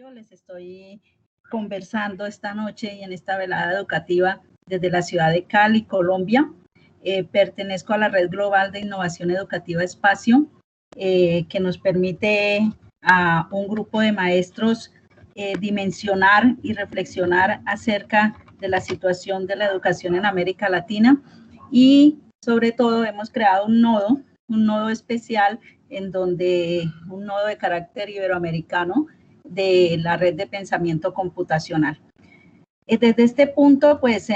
Yo les estoy conversando esta noche y en esta velada educativa desde la ciudad de Cali, Colombia. Pertenezco a la Red Global de Innovación Educativa Espacio, que nos permite a un grupo de maestros dimensionar y reflexionar acerca de la situación de la educación en América Latina, y sobre todo hemos creado un nodo especial en donde un nodo de carácter iberoamericano de la red de pensamiento computacional. Desde este punto, pues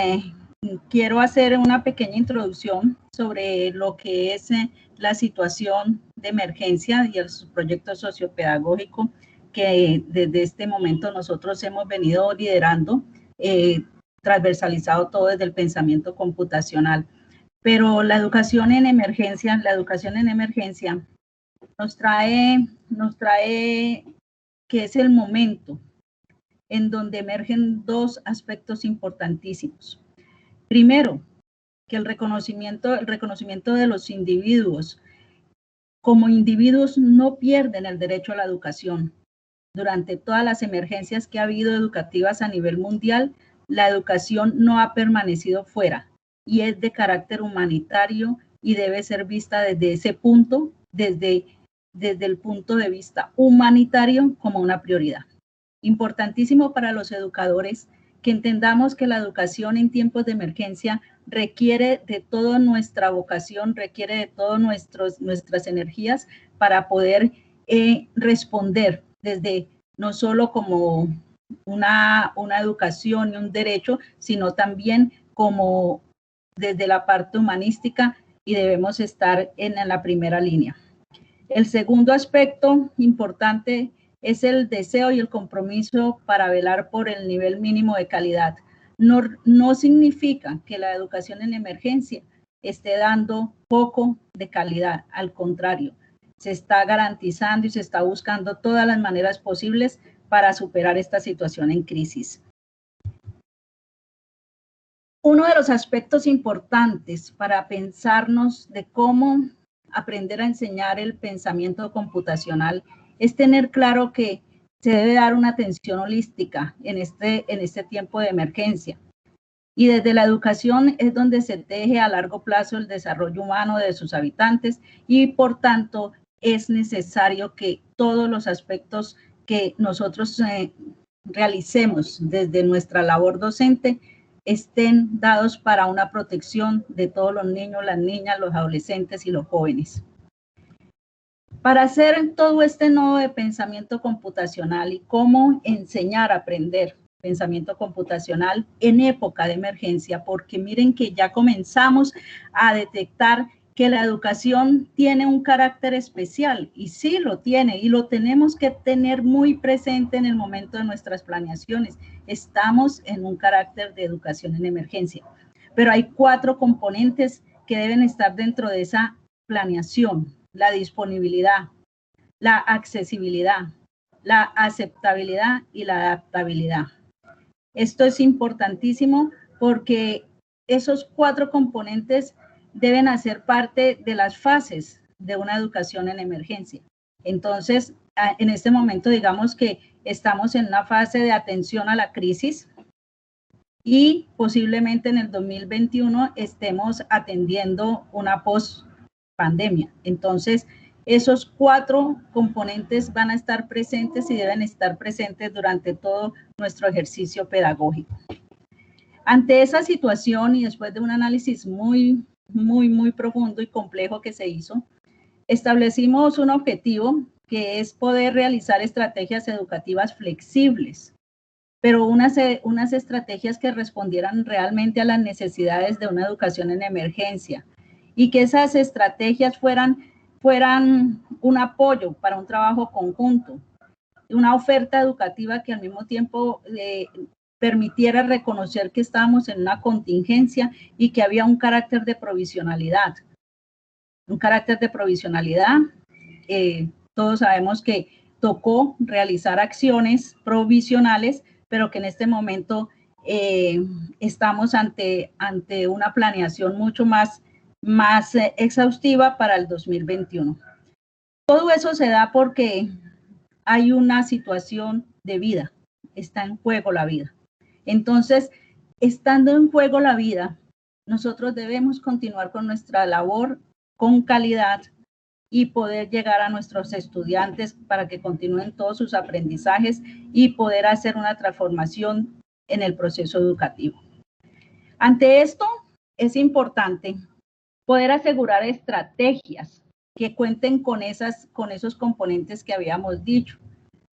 quiero hacer una pequeña introducción sobre lo que es la situación de emergencia y el proyecto sociopedagógico que desde este momento nosotros hemos venido liderando, transversalizado todo desde el pensamiento computacional. Pero la educación en emergencia nos trae que es el momento en donde emergen dos aspectos importantísimos. Primero, que el reconocimiento de los individuos como individuos no pierden el derecho a la educación. Durante todas las emergencias que ha habido educativas a nivel mundial, la educación no ha permanecido fuera y es de carácter humanitario y debe ser vista desde ese punto, desde el punto de vista humanitario, como una prioridad. Importantísimo para los educadores que entendamos que la educación en tiempos de emergencia requiere de toda nuestra vocación, requiere de todas nuestras energías para poder responder desde no solo como una educación y un derecho, sino también como desde la parte humanística, y debemos estar en la primera línea. El segundo aspecto importante es el deseo y el compromiso para velar por el nivel mínimo de calidad. No significa que la educación en emergencia esté dando poco de calidad, al contrario, se está garantizando y se está buscando todas las maneras posibles para superar esta situación en crisis. Uno de los aspectos importantes para pensarnos de cómo aprender a enseñar el pensamiento computacional es tener claro que se debe dar una atención holística en este tiempo de emergencia. Y desde la educación es donde se teje a largo plazo el desarrollo humano de sus habitantes, y por tanto es necesario que todos los aspectos que nosotros realicemos desde nuestra labor docente estén dados para una protección de todos los niños, las niñas, los adolescentes y los jóvenes. Para hacer todo este nodo de pensamiento computacional y cómo enseñar a aprender pensamiento computacional en época de emergencia, porque miren que ya comenzamos a detectar que la educación tiene un carácter especial, y sí lo tiene, y lo tenemos que tener muy presente en el momento de nuestras planeaciones. Estamos en un carácter de educación en emergencia, pero hay 4 componentes que deben estar dentro de esa planeación: la disponibilidad, la accesibilidad, la aceptabilidad y la adaptabilidad. Esto es importantísimo porque esos 4 componentes deben hacer parte de las fases de una educación en emergencia. Entonces, en este momento, digamos que estamos en una fase de atención a la crisis, y posiblemente en el 2021 estemos atendiendo una post-pandemia. Entonces, esos 4 componentes van a estar presentes y deben estar presentes durante todo nuestro ejercicio pedagógico. Ante esa situación, y después de un análisis muy profundo y complejo que se hizo, establecimos un objetivo que es poder realizar estrategias educativas flexibles, pero unas estrategias que respondieran realmente a las necesidades de una educación en emergencia, y que esas estrategias fueran un apoyo para un trabajo conjunto, una oferta educativa que al mismo tiempo permitiera reconocer que estábamos en una contingencia y que había un carácter de provisionalidad. Todos sabemos que tocó realizar acciones provisionales, pero que en este momento estamos ante una planeación mucho más exhaustiva para el 2021. Todo eso se da porque hay una situación de vida, está en juego la vida. Entonces, estando en juego la vida, nosotros debemos continuar con nuestra labor con calidad y poder llegar a nuestros estudiantes para que continúen todos sus aprendizajes y poder hacer una transformación en el proceso educativo. Ante esto, es importante poder asegurar estrategias que cuenten con esos componentes que habíamos dicho: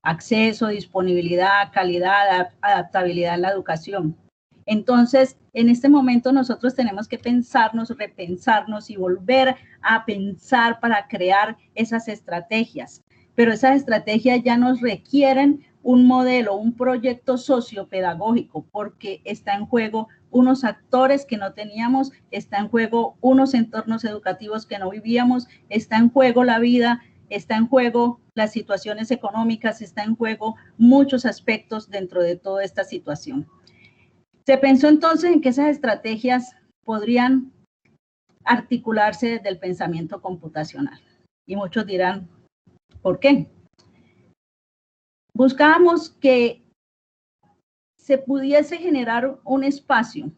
acceso, disponibilidad, calidad, adaptabilidad en la educación. Entonces, en este momento nosotros tenemos que pensarnos, repensarnos y volver a pensar para crear esas estrategias. Pero esas estrategias ya nos requieren un modelo, un proyecto sociopedagógico, porque está en juego unos actores que no teníamos, está en juego unos entornos educativos que no vivíamos, está en juego la vida, está en juego las situaciones económicas, está en juego muchos aspectos dentro de toda esta situación. Se pensó entonces en que esas estrategias podrían articularse desde el pensamiento computacional. Y muchos dirán, ¿por qué? Buscábamos que se pudiese generar un espacio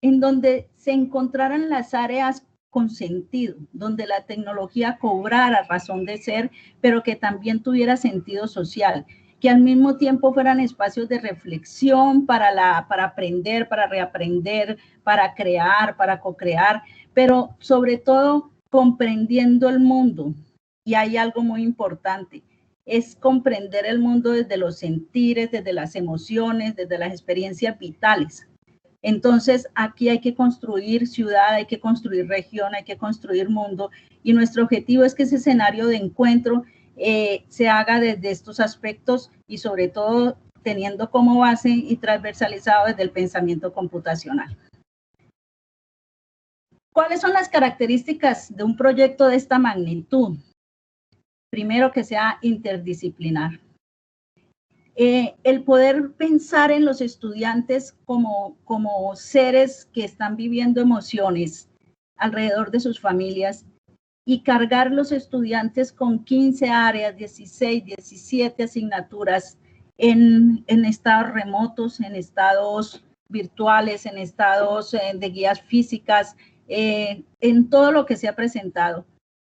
en donde se encontraran las áreas con sentido, donde la tecnología cobrara razón de ser, pero que también tuviera sentido social, que al mismo tiempo fueran espacios de reflexión para aprender, para reaprender, para crear, para co-crear, pero sobre todo comprendiendo el mundo. Y hay algo muy importante, es comprender el mundo desde los sentires, desde las emociones, desde las experiencias vitales. Entonces, aquí hay que construir ciudad, hay que construir región, hay que construir mundo, y nuestro objetivo es que ese escenario de encuentro se haga desde estos aspectos y sobre todo teniendo como base y transversalizado desde el pensamiento computacional. ¿Cuáles son las características de un proyecto de esta magnitud? Primero, que sea interdisciplinar. El poder pensar en los estudiantes como seres que están viviendo emociones alrededor de sus familias y cargar los estudiantes con 15 áreas, 16, 17 asignaturas en estados remotos, en estados virtuales, en estados de guías físicas, en todo lo que se ha presentado,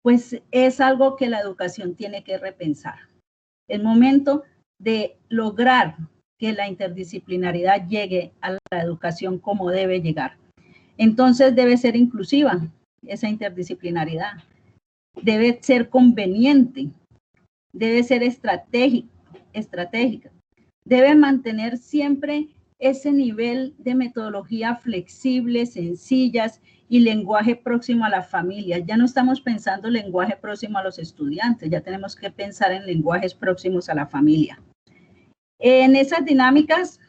pues es algo que la educación tiene que repensar. El momento de lograr que la interdisciplinaridad llegue a la educación como debe llegar. Entonces debe ser inclusiva esa interdisciplinaridad, debe ser conveniente, debe ser estratégica, debe mantener siempre ese nivel de metodología flexible, sencillas y lenguaje próximo a las familias. Ya no estamos pensando lenguaje próximo a los estudiantes, ya tenemos que pensar en lenguajes próximos a la familia. En esas dinámicas,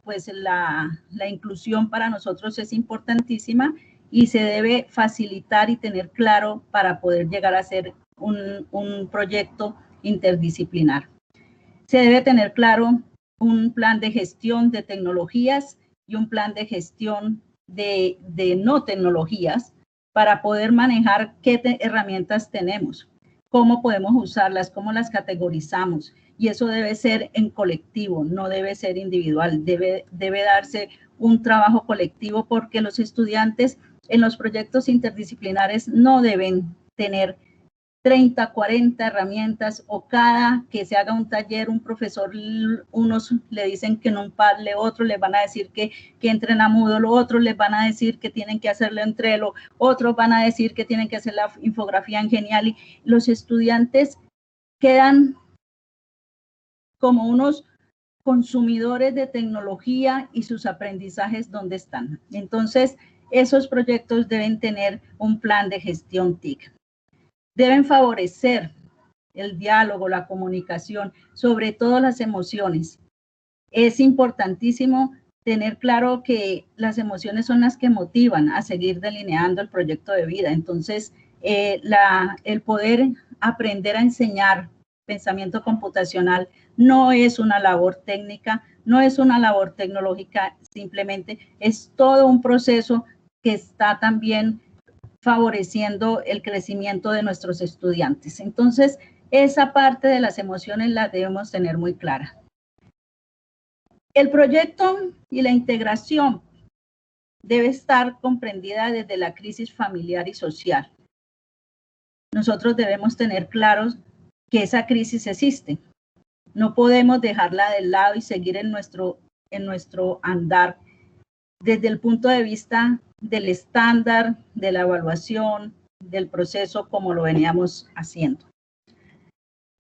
pues la inclusión para nosotros es importantísima y se debe facilitar y tener claro para poder llegar a ser un proyecto interdisciplinar. Se debe tener claro un plan de gestión de tecnologías y un plan de gestión de no tecnologías para poder manejar qué herramientas tenemos, cómo podemos usarlas, cómo las categorizamos. Y eso debe ser en colectivo, no debe ser individual, debe darse un trabajo colectivo porque los estudiantes en los proyectos interdisciplinares no deben tener 30, 40 herramientas o cada que se haga un taller, un profesor, unos le dicen que no Padlet, otros les van a decir que entren a Moodle, otros les van a decir que tienen que hacerlo en Trello, otros van a decir que tienen que hacer la infografía en Geniali. Los estudiantes quedan como unos consumidores de tecnología y sus aprendizajes, ¿dónde están? Entonces, esos proyectos deben tener un plan de gestión TIC. Deben favorecer el diálogo, la comunicación, sobre todo las emociones. Es importantísimo tener claro que las emociones son las que motivan a seguir delineando el proyecto de vida. Entonces, el poder aprender a enseñar pensamiento computacional no es una labor técnica, no es una labor tecnológica, simplemente es todo un proceso que está también favoreciendo el crecimiento de nuestros estudiantes. Entonces, esa parte de las emociones la debemos tener muy clara. El proyecto y la integración debe estar comprendida desde la crisis familiar y social. Nosotros debemos tener claros que esa crisis existe. No podemos dejarla de lado y seguir en nuestro andar desde el punto de vista del estándar, de la evaluación, del proceso como lo veníamos haciendo.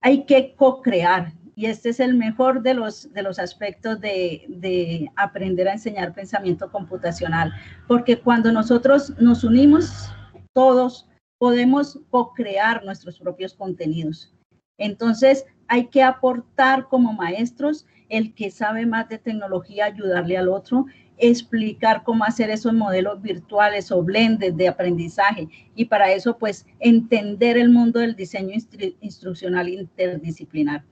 Hay que co-crear, y este es el mejor de los aspectos de aprender a enseñar pensamiento computacional, porque cuando nosotros nos unimos todos, podemos co-crear nuestros propios contenidos. Entonces, hay que aportar como maestros el que sabe más de tecnología, ayudarle al otro, explicar cómo hacer esos modelos virtuales o blended de aprendizaje, y para eso pues entender el mundo del diseño instruccional interdisciplinar.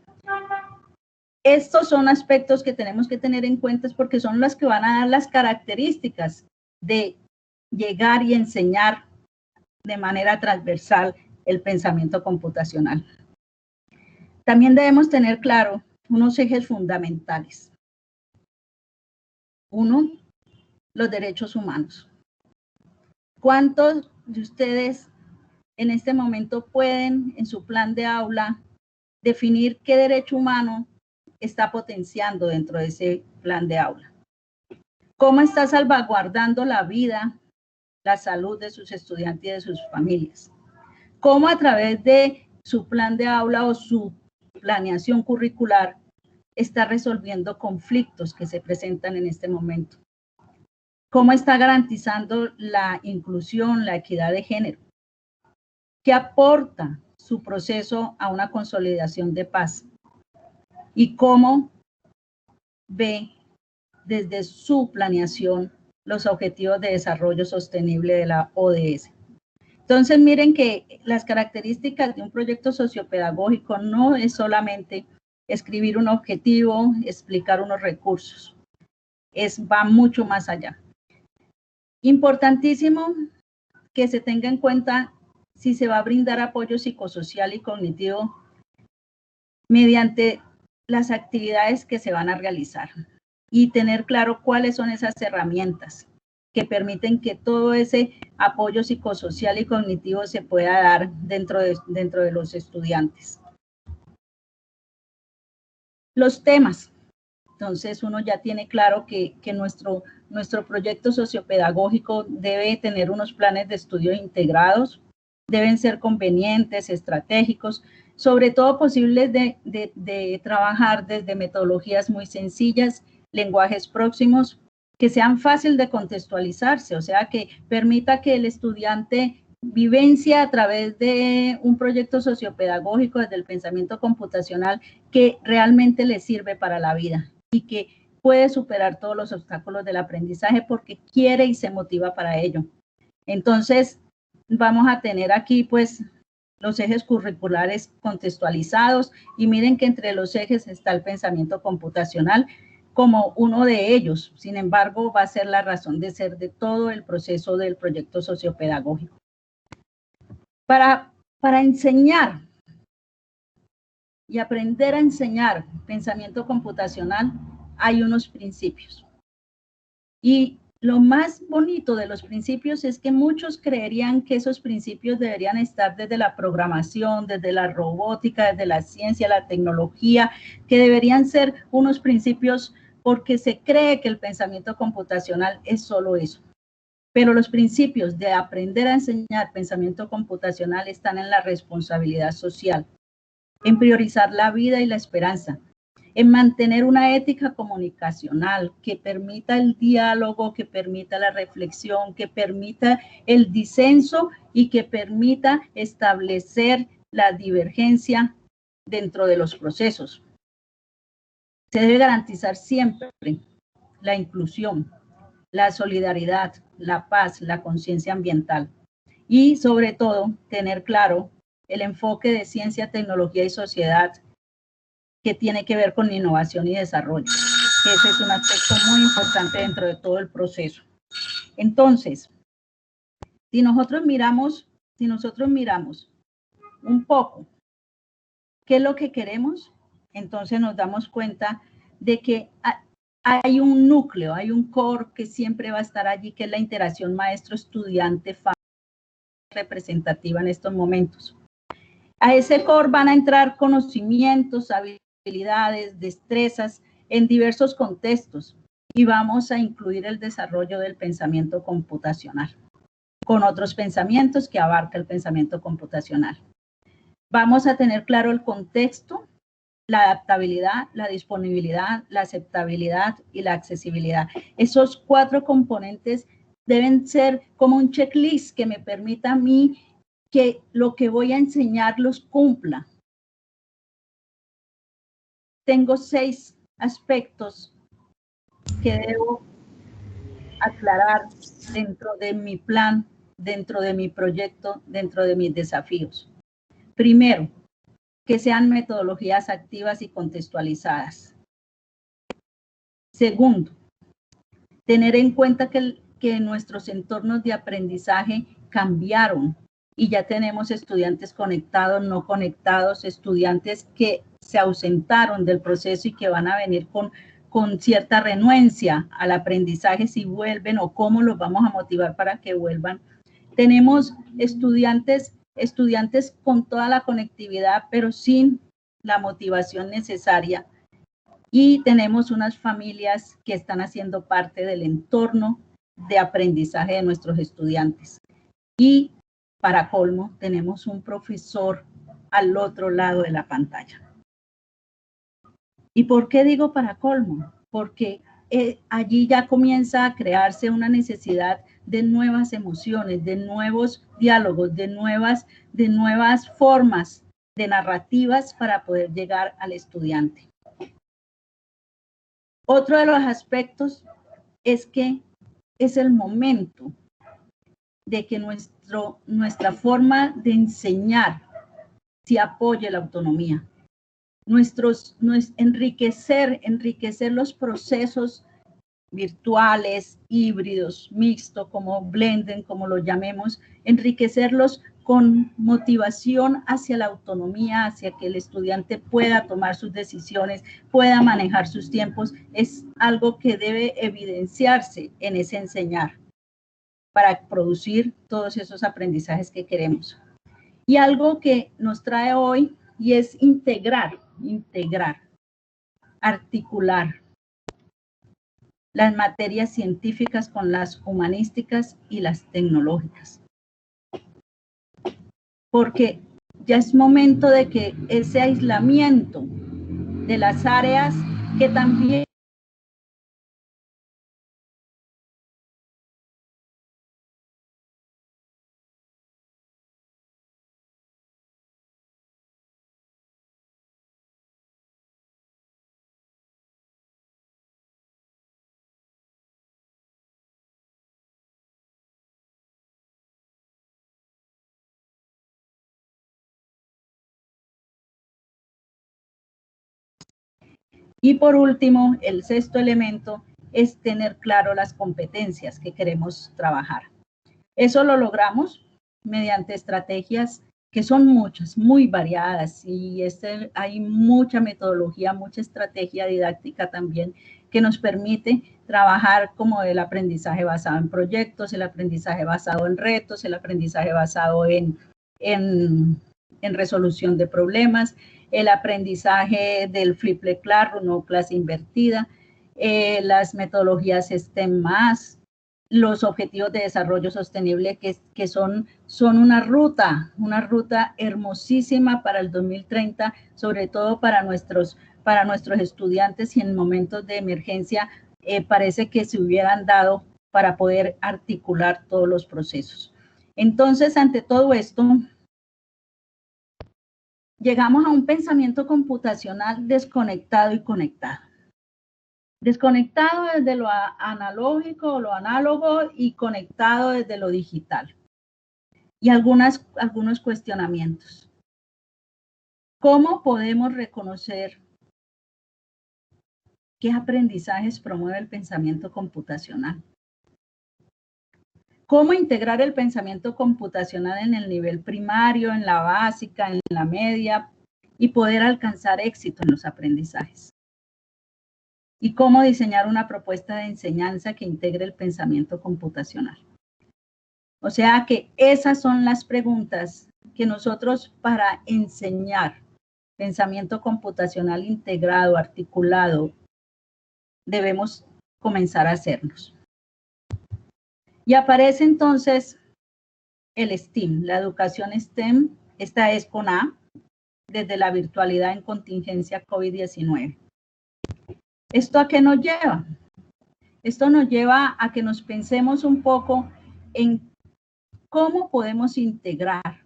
Estos son aspectos que tenemos que tener en cuenta porque son las que van a dar las características de llegar y enseñar de manera transversal el pensamiento computacional. También debemos tener claro unos ejes fundamentales. Uno, los derechos humanos. ¿Cuántos de ustedes en este momento pueden en su plan de aula definir qué derecho humano está potenciando dentro de ese plan de aula? ¿Cómo está salvaguardando la vida, la salud de sus estudiantes y de sus familias? ¿Cómo a través de su plan de aula o su planeación curricular está resolviendo conflictos que se presentan en este momento? ¿Cómo está garantizando la inclusión, la equidad de género? ¿Qué aporta su proceso a una consolidación de paz? ¿Y cómo ve desde su planeación los objetivos de desarrollo sostenible de la ODS? Entonces, miren que las características de un proyecto sociopedagógico no es solamente escribir un objetivo, explicar unos recursos, va mucho más allá. Importantísimo que se tenga en cuenta si se va a brindar apoyo psicosocial y cognitivo mediante las actividades que se van a realizar y tener claro cuáles son esas herramientas que permiten que todo ese apoyo psicosocial y cognitivo se pueda dar dentro de los estudiantes. Los temas. Entonces, uno ya tiene claro que nuestro proyecto sociopedagógico debe tener unos planes de estudio integrados, deben ser convenientes, estratégicos, sobre todo posibles de trabajar desde metodologías muy sencillas, lenguajes próximos, que sean fácil de contextualizarse, o sea, que permita que el estudiante vivencia a través de un proyecto sociopedagógico desde el pensamiento computacional que realmente le sirve para la vida y que puede superar todos los obstáculos del aprendizaje porque quiere y se motiva para ello. Entonces, vamos a tener aquí pues los ejes curriculares contextualizados y miren que entre los ejes está el pensamiento computacional como uno de ellos. Sin embargo, va a ser la razón de ser de todo el proceso del proyecto sociopedagógico. Para enseñar y aprender a enseñar pensamiento computacional hay unos principios. Y lo más bonito de los principios es que muchos creerían que esos principios deberían estar desde la programación, desde la robótica, desde la ciencia, la tecnología, que deberían ser unos principios porque se cree que el pensamiento computacional es solo eso. Pero los principios de aprender a enseñar pensamiento computacional están en la responsabilidad social, en priorizar la vida y la esperanza, en mantener una ética comunicacional que permita el diálogo, que permita la reflexión, que permita el disenso y que permita establecer la divergencia dentro de los procesos. Se debe garantizar siempre la inclusión, la solidaridad, la paz, la conciencia ambiental y sobre todo tener claro el enfoque de ciencia, tecnología y sociedad que tiene que ver con innovación y desarrollo. Ese es un aspecto muy importante dentro de todo el proceso. Entonces, si nosotros miramos un poco ¿Qué es lo que queremos? Entonces nos damos cuenta de que hay un núcleo, hay un core que siempre va a estar allí, que es la interacción maestro-estudiante representativa en estos momentos. A ese core van a entrar conocimientos, habilidades, destrezas en diversos contextos y vamos a incluir el desarrollo del pensamiento computacional con otros pensamientos que abarca el pensamiento computacional. Vamos a tener claro el contexto, la adaptabilidad, la disponibilidad, la aceptabilidad y la accesibilidad. Esos 4 componentes deben ser como un checklist que me permita a mí que lo que voy a enseñar los cumpla. Tengo 6 aspectos que debo aclarar dentro de mi plan, dentro de mi proyecto, dentro de mis desafíos. Primero, que sean metodologías activas y contextualizadas. Segundo, tener en cuenta que nuestros entornos de aprendizaje cambiaron y ya tenemos estudiantes conectados, no conectados, estudiantes que se ausentaron del proceso y que van a venir con cierta renuencia al aprendizaje si vuelven o cómo los vamos a motivar para que vuelvan. Tenemos estudiantes con toda la conectividad, pero sin la motivación necesaria. Y tenemos unas familias que están haciendo parte del entorno de aprendizaje de nuestros estudiantes. Y para colmo, tenemos un profesor al otro lado de la pantalla. ¿Y por qué digo para colmo? Porque allí ya comienza a crearse una necesidad de nuevas emociones, de nuevos diálogos, de nuevas formas de narrativas para poder llegar al estudiante. Otro de los aspectos es que es el momento de que nuestra forma de enseñar se apoye la autonomía. Enriquecer los procesos virtuales, híbridos, mixtos, como blended, como lo llamemos, enriquecerlos con motivación hacia la autonomía, hacia que el estudiante pueda tomar sus decisiones, pueda manejar sus tiempos, es algo que debe evidenciarse en ese enseñar para producir todos esos aprendizajes que queremos. Y algo que nos trae hoy y es integrar, articular las materias científicas con las humanísticas y las tecnológicas. Porque ya es momento de que ese aislamiento de las áreas que también y por último, el 6º elemento es tener claro las competencias que queremos trabajar. Eso lo logramos mediante estrategias que son muchas, muy variadas, y hay mucha metodología, mucha estrategia didáctica también que nos permite trabajar como el aprendizaje basado en proyectos, el aprendizaje basado en retos, el aprendizaje basado en resolución de problemas, el aprendizaje del flipped classroom o clase invertida, las metodologías STEM+, los objetivos de desarrollo sostenible que son una ruta hermosísima para el 2030, sobre todo para nuestros estudiantes, y en momentos de emergencia parece que se hubieran dado para poder articular todos los procesos. Entonces, ante todo esto, llegamos a un pensamiento computacional desconectado y conectado. Desconectado desde lo analógico o lo análogo y conectado desde lo digital. Y algunos cuestionamientos. ¿Cómo podemos reconocer qué aprendizajes promueve el pensamiento computacional? ¿Cómo integrar el pensamiento computacional en el nivel primario, en la básica, en la media y poder alcanzar éxito en los aprendizajes. Y cómo diseñar una propuesta de enseñanza que integre el pensamiento computacional. O sea que esas son las preguntas que nosotros para enseñar pensamiento computacional integrado, articulado, debemos comenzar a hacernos. Y aparece entonces el STEAM, la educación STEM, esta es con A, desde la virtualidad en contingencia COVID-19. ¿Esto a qué nos lleva? Esto nos lleva a que nos pensemos un poco en cómo podemos integrar.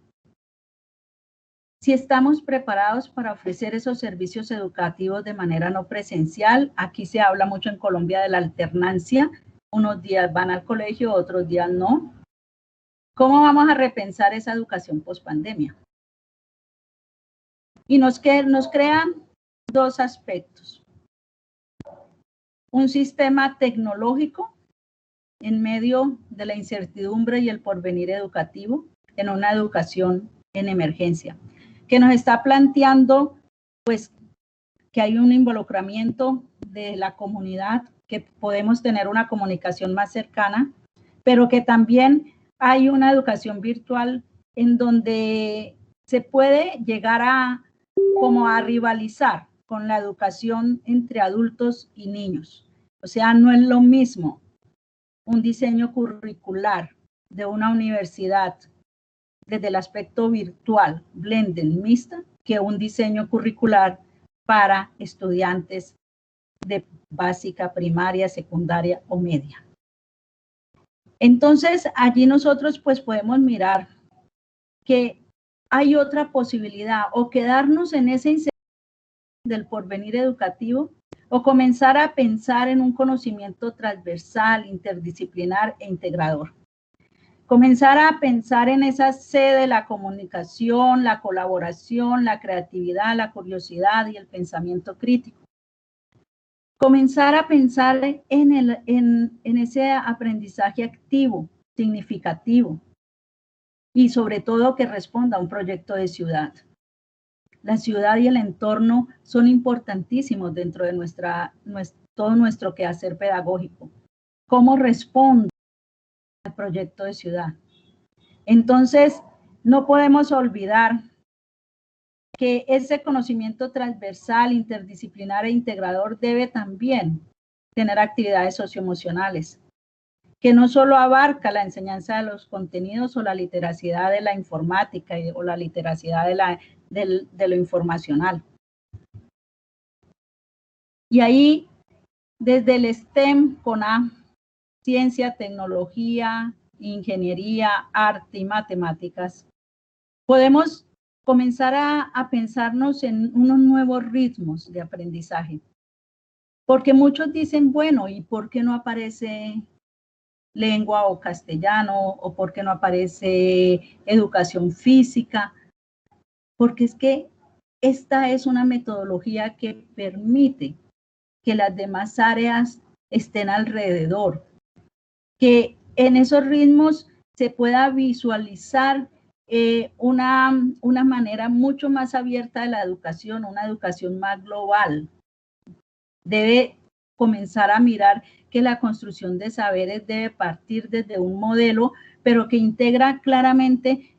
Si estamos preparados para ofrecer esos servicios educativos de manera no presencial, aquí se habla mucho en Colombia de la alternancia, unos días van al colegio, otros días no. ¿Cómo vamos a repensar esa educación post-pandemia? Y nos crea dos aspectos. Un sistema tecnológico en medio de la incertidumbre y el porvenir educativo en una educación en emergencia, que nos está planteando pues que hay un involucramiento de la comunidad, que podemos tener una comunicación más cercana, pero que también hay una educación virtual en donde se puede llegar a como a rivalizar con la educación entre adultos y niños. O sea, no es lo mismo un diseño curricular de una universidad desde el aspecto virtual, blended, mixta, que un diseño curricular para estudiantes de básica, primaria, secundaria o media. Entonces, allí nosotros pues podemos mirar que hay otra posibilidad, o quedarnos en ese incertidumbre del porvenir educativo, o comenzar a pensar en un conocimiento transversal, interdisciplinar e integrador. Comenzar a pensar en esa sede de la comunicación, la colaboración, la creatividad, la curiosidad y el pensamiento crítico. Comenzar a pensar en ese aprendizaje activo, significativo, y sobre todo que responda a un proyecto de ciudad. La ciudad y el entorno son importantísimos dentro de todo nuestro quehacer pedagógico. ¿Cómo responde al proyecto de ciudad? Entonces, no podemos olvidar que ese conocimiento transversal, interdisciplinar e integrador debe también tener actividades socioemocionales, que no solo abarca la enseñanza de los contenidos o la literacidad de la informática o la literacidad de lo informacional. Y ahí, desde el STEM con A, ciencia, tecnología, ingeniería, arte y matemáticas, podemos comenzar a pensarnos en unos nuevos ritmos de aprendizaje. Porque muchos dicen, bueno, ¿y por qué no aparece lengua o castellano? ¿O por qué no aparece educación física? Porque es que esta es una metodología que permite que las demás áreas estén alrededor, que en esos ritmos se pueda visualizar una manera mucho más abierta de la educación, una educación más global. Debe comenzar a mirar que la construcción de saberes debe partir desde un modelo, pero que integra claramente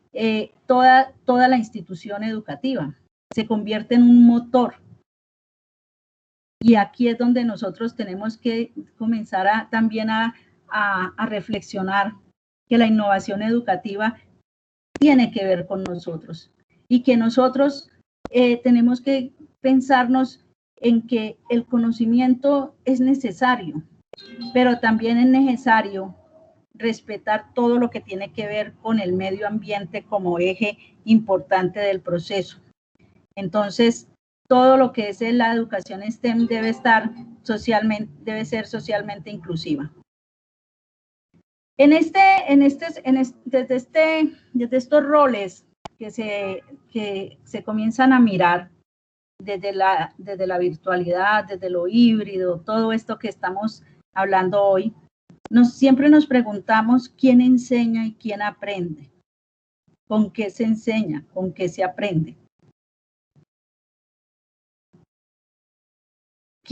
toda la institución educativa. Se convierte en un motor. Y aquí es donde nosotros tenemos que comenzar también a reflexionar que la innovación educativa tiene que ver con nosotros y que nosotros tenemos que pensarnos en que el conocimiento es necesario, pero también es necesario respetar todo lo que tiene que ver con el medio ambiente como eje importante del proceso. Entonces, todo lo que es la educación STEM debe ser socialmente inclusiva. Desde estos roles que se comienzan a mirar desde la virtualidad, desde lo híbrido, todo esto que estamos hablando hoy, siempre nos preguntamos quién enseña y quién aprende, con qué se enseña, con qué se aprende.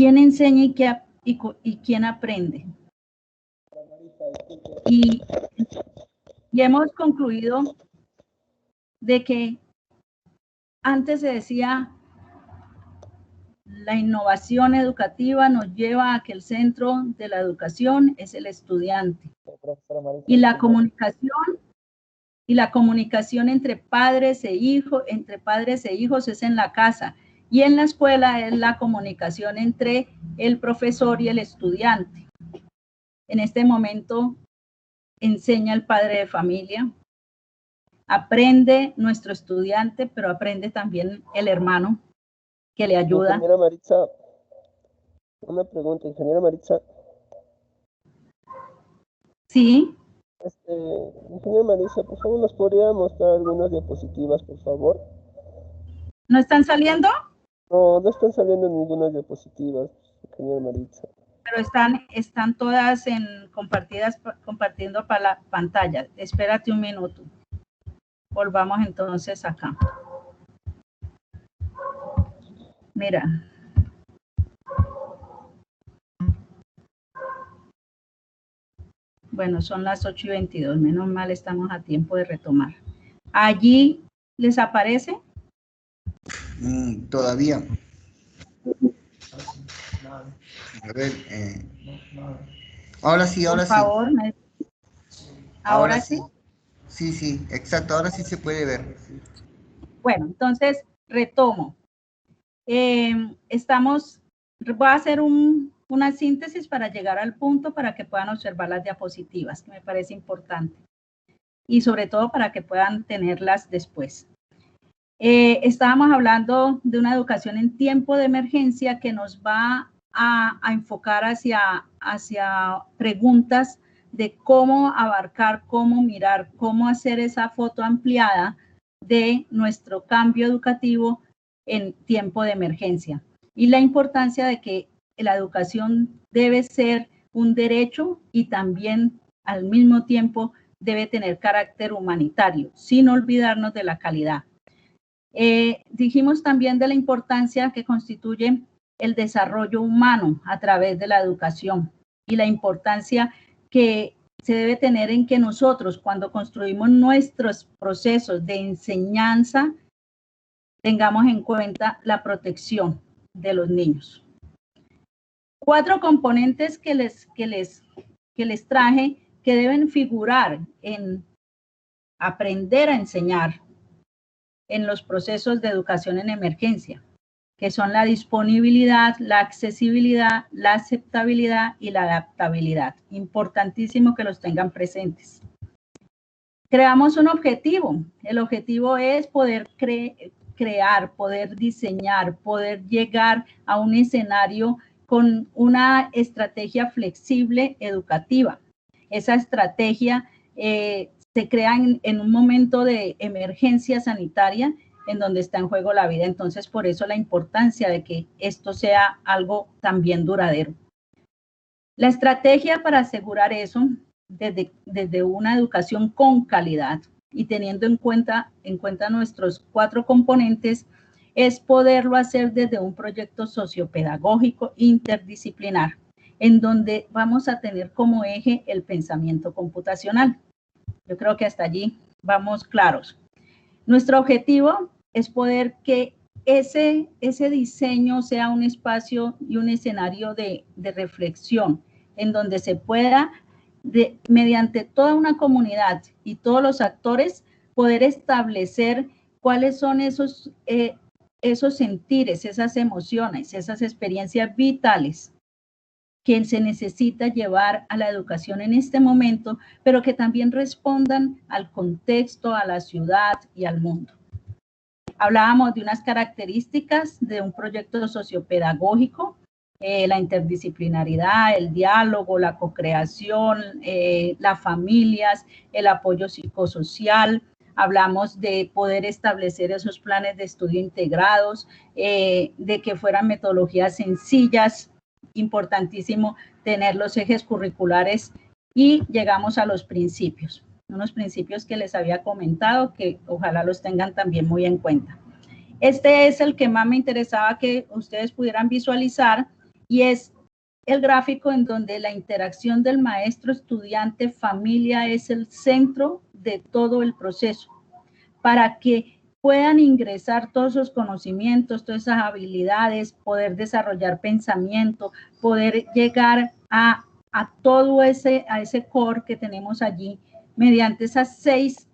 quién enseña y quién aprende. Y hemos concluido de que antes se decía, la innovación educativa nos lleva a que el centro de la educación es el estudiante. Y la comunicación entre padres e hijos es en la casa. Y en la escuela es la comunicación entre el profesor y el estudiante. En este momento enseña el padre de familia, aprende nuestro estudiante, pero aprende también el hermano que le ayuda. Ingeniera Maritza, una pregunta, ingeniera Maritza. Sí. Ingeniera Maritza, por favor, ¿nos podría mostrar algunas diapositivas, por favor? ¿No están saliendo? No están saliendo ninguna diapositivas, ingeniera Maritza. Pero están todas compartiendo para la pantalla. Espérate un minuto. Volvamos entonces acá. Mira. Bueno, son las 8:22. Menos mal estamos a tiempo de retomar. ¿Allí les aparece? Todavía. A ver, ahora sí, ahora sí. Por favor. ¿Ahora sí? Sí, exacto, ahora sí se puede ver. Bueno, entonces retomo. Voy a hacer una síntesis para llegar al punto para que puedan observar las diapositivas, que me parece importante. Y sobre todo para que puedan tenerlas después. Estábamos hablando de una educación en tiempo de emergencia que nos va a enfocar hacia preguntas de cómo abarcar, cómo mirar, cómo hacer esa foto ampliada de nuestro cambio educativo en tiempo de emergencia. Y la importancia de que la educación debe ser un derecho y también al mismo tiempo debe tener carácter humanitario, sin olvidarnos de la calidad. Dijimos también de la importancia que constituye el desarrollo humano a través de la educación y la importancia que se debe tener en que nosotros, cuando construimos nuestros procesos de enseñanza, tengamos en cuenta la protección de los niños. 4 componentes que les traje que deben figurar en aprender a enseñar en los procesos de educación en emergencia, que son la disponibilidad, la accesibilidad, la aceptabilidad y la adaptabilidad. Importantísimo que los tengan presentes. Creamos un objetivo. El objetivo es poder crear, poder diseñar, poder llegar a un escenario con una estrategia flexible educativa. Esa estrategia se crea en un momento de emergencia sanitaria en donde está en juego la vida. Entonces, por eso la importancia de que esto sea algo también duradero. La estrategia para asegurar eso, desde una educación con calidad y teniendo en cuenta nuestros 4 componentes, es poderlo hacer desde un proyecto sociopedagógico interdisciplinar, en donde vamos a tener como eje el pensamiento computacional. Yo creo que hasta allí vamos claros. Nuestro objetivo es poder que ese diseño sea un espacio y un escenario de reflexión, en donde se pueda, mediante toda una comunidad y todos los actores, poder establecer cuáles son esos sentires, esas emociones, esas experiencias vitales que se necesita llevar a la educación en este momento, pero que también respondan al contexto, a la ciudad y al mundo. Hablábamos de unas características de un proyecto sociopedagógico, la interdisciplinaridad, el diálogo, la co-creación, las familias, el apoyo psicosocial. Hablamos de poder establecer esos planes de estudio integrados, de que fueran metodologías sencillas, importantísimo tener los ejes curriculares, y llegamos a los principios, unos principios que les había comentado que ojalá los tengan también muy en cuenta. Este es el que más me interesaba que ustedes pudieran visualizar y es el gráfico en donde la interacción del maestro, estudiante, familia es el centro de todo el proceso, para que puedan ingresar todos esos conocimientos, todas esas habilidades, poder desarrollar pensamiento, poder llegar a todo ese core que tenemos allí mediante esas seis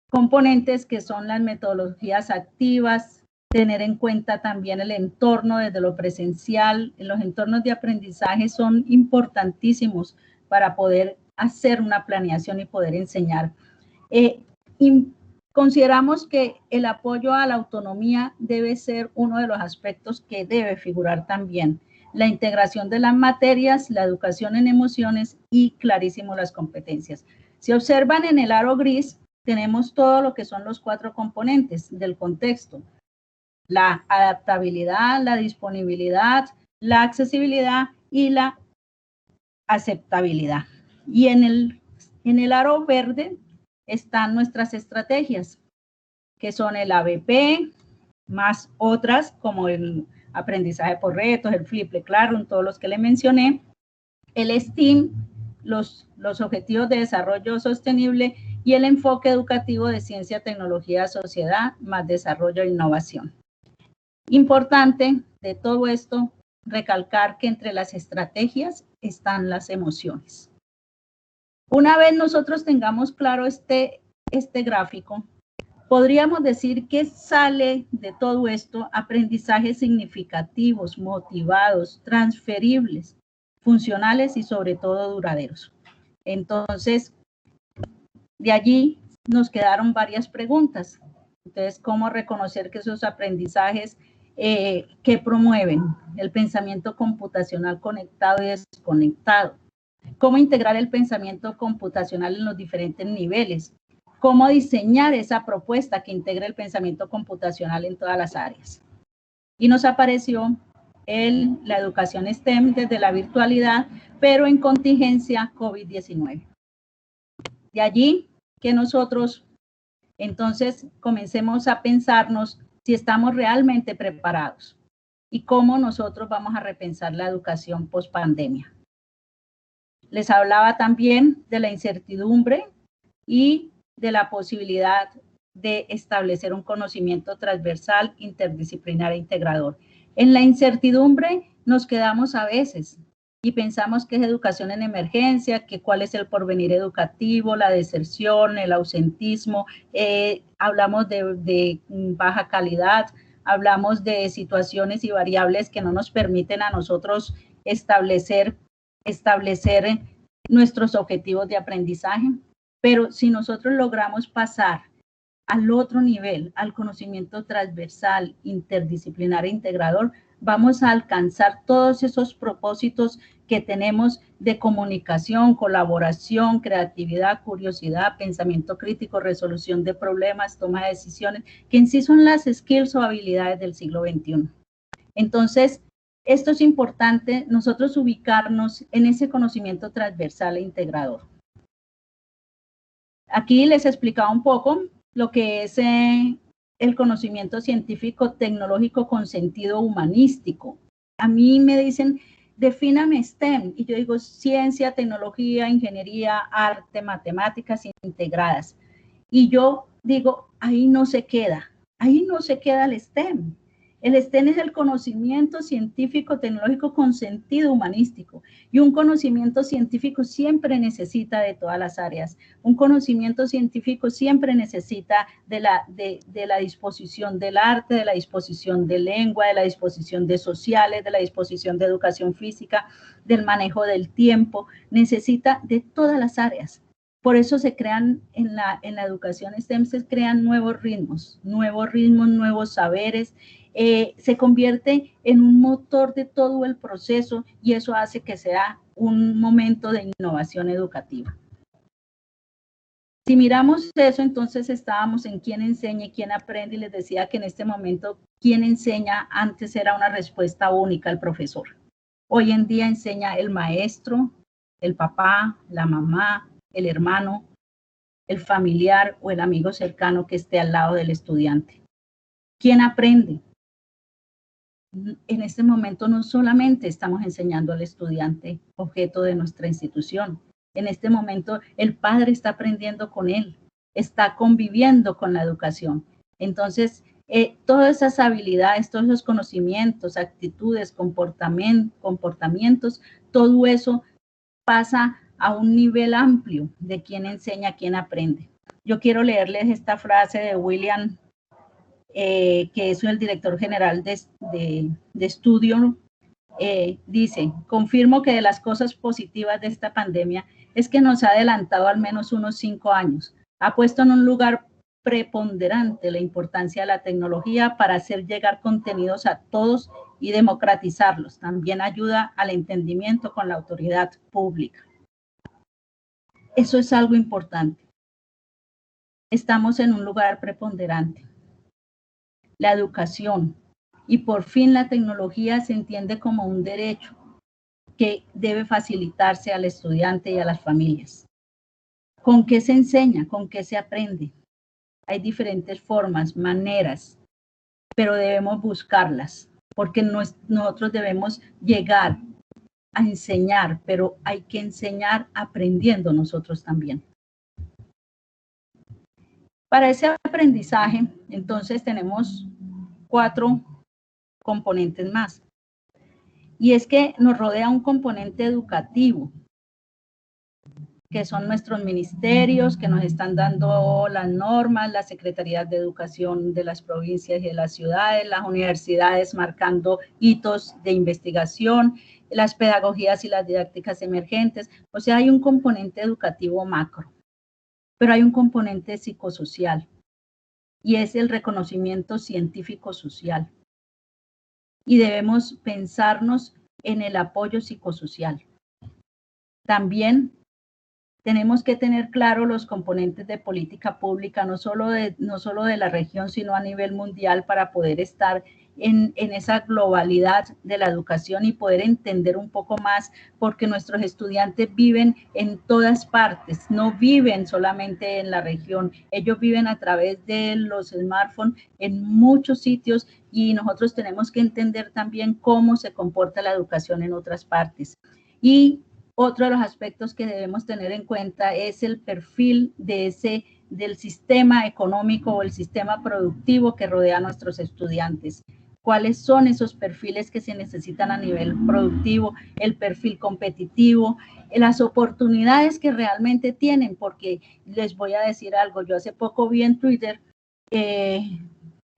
componentes que son las metodologías activas, tener en cuenta también el entorno desde lo presencial. Los entornos de aprendizaje son importantísimos para poder hacer una planeación y poder enseñar. Consideramos que el apoyo a la autonomía debe ser uno de los aspectos que debe figurar también. La integración de las materias, la educación en emociones y clarísimo las competencias. Si observan en el aro gris, tenemos todo lo que son los 4 componentes del contexto. La adaptabilidad, la disponibilidad, la accesibilidad y la aceptabilidad. Y en el aro verde están nuestras estrategias, que son el ABP, más otras como el aprendizaje por retos, el Flipped Classroom, todos los que le mencioné, el STEAM, los objetivos de desarrollo sostenible y el enfoque educativo de ciencia, tecnología, sociedad, más desarrollo e innovación. Importante de todo esto, recalcar que entre las estrategias están las emociones. Una vez nosotros tengamos claro este gráfico, podríamos decir que sale de todo esto aprendizajes significativos, motivados, transferibles, funcionales y sobre todo duraderos. Entonces, de allí nos quedaron varias preguntas. Entonces, ¿cómo reconocer que esos aprendizajes que promueven el pensamiento computacional conectado y desconectado? ¿Cómo integrar el pensamiento computacional en los diferentes niveles? ¿Cómo diseñar esa propuesta que integre el pensamiento computacional en todas las áreas? Y nos apareció la educación STEM desde la virtualidad, pero en contingencia COVID-19. De allí que nosotros entonces comencemos a pensarnos si estamos realmente preparados y cómo nosotros vamos a repensar la educación post pandemia. Les hablaba también de la incertidumbre y de la posibilidad de establecer un conocimiento transversal, interdisciplinar e integrador. En la incertidumbre nos quedamos a veces y pensamos que es educación en emergencia, que cuál es el porvenir educativo, la deserción, el ausentismo, hablamos de baja calidad, hablamos de situaciones y variables que no nos permiten a nosotros establecer nuestros objetivos de aprendizaje. Pero si nosotros logramos pasar al otro nivel, al conocimiento transversal, interdisciplinar e integrador, vamos a alcanzar todos esos propósitos que tenemos de comunicación, colaboración, creatividad, curiosidad, pensamiento crítico, resolución de problemas, toma de decisiones, que en sí son las skills o habilidades del siglo XXI. Entonces, esto es importante, nosotros ubicarnos en ese conocimiento transversal e integrador. Aquí les explicaba un poco lo que es el conocimiento científico tecnológico con sentido humanístico. A mí me dicen, defíname STEM, y yo digo ciencia, tecnología, ingeniería, arte, matemáticas integradas. Y yo digo, ahí no se queda el STEM. El STEM es el conocimiento científico tecnológico con sentido humanístico, y un conocimiento científico siempre necesita de todas las áreas. Un conocimiento científico siempre necesita de la disposición del arte, de la disposición de lengua, de la disposición de sociales, de la disposición de educación física, del manejo del tiempo, necesita de todas las áreas. Por eso se crean en la educación STEM, se crean nuevos ritmos, nuevos saberes. Se convierte en un motor de todo el proceso y eso hace que sea un momento de innovación educativa. Si miramos eso, entonces estábamos en quién enseña y quién aprende, y les decía que en este momento quién enseña antes era una respuesta única, el profesor. Hoy en día enseña el maestro, el papá, la mamá, el hermano, el familiar o el amigo cercano que esté al lado del estudiante. ¿Quién aprende? en este momento no solamente estamos enseñando al estudiante objeto de nuestra institución. En este momento el padre está aprendiendo con él, está conviviendo con la educación. Entonces, todas esas habilidades, todos esos conocimientos, actitudes, comportamientos, todo eso pasa a un nivel amplio de quién enseña, quién aprende. Yo quiero leerles esta frase de William, que es el director general de estudio. Dice: confirmo que de las cosas positivas de esta pandemia es que nos ha adelantado al menos unos 5 años. Ha puesto en un lugar preponderante la importancia de la tecnología para hacer llegar contenidos a todos y democratizarlos. También ayuda al entendimiento con la autoridad pública. Eso es algo importante. Estamos en un lugar preponderante. La educación y por fin la tecnología se entiende como un derecho que debe facilitarse al estudiante y a las familias. ¿Con qué se enseña? ¿Con qué se aprende? Hay diferentes formas, maneras, pero debemos buscarlas, porque nosotros debemos llegar a enseñar, pero hay que enseñar aprendiendo nosotros también. Para ese aprendizaje, entonces tenemos 4 componentes más. Y es que nos rodea un componente educativo, que son nuestros ministerios, que nos están dando las normas, las secretarías de educación de las provincias y de las ciudades, las universidades marcando hitos de investigación, las pedagogías y las didácticas emergentes. O sea, hay un componente educativo macro, pero hay un componente psicosocial, y es el reconocimiento científico-social. Y debemos pensarnos en el apoyo psicosocial. También tenemos que tener claro los componentes de política pública, no solo de la región, sino a nivel mundial, para poder estar en esa globalidad de la educación y poder entender un poco más, porque nuestros estudiantes viven en todas partes, no viven solamente en la región, ellos viven a través de los smartphones en muchos sitios, y nosotros tenemos que entender también cómo se comporta la educación en otras partes. Y otro de los aspectos que debemos tener en cuenta es el perfil del sistema económico o el sistema productivo que rodea a nuestros estudiantes. ¿Cuáles son esos perfiles que se necesitan a nivel productivo? El perfil competitivo, las oportunidades que realmente tienen, porque les voy a decir algo. Yo hace poco vi en Twitter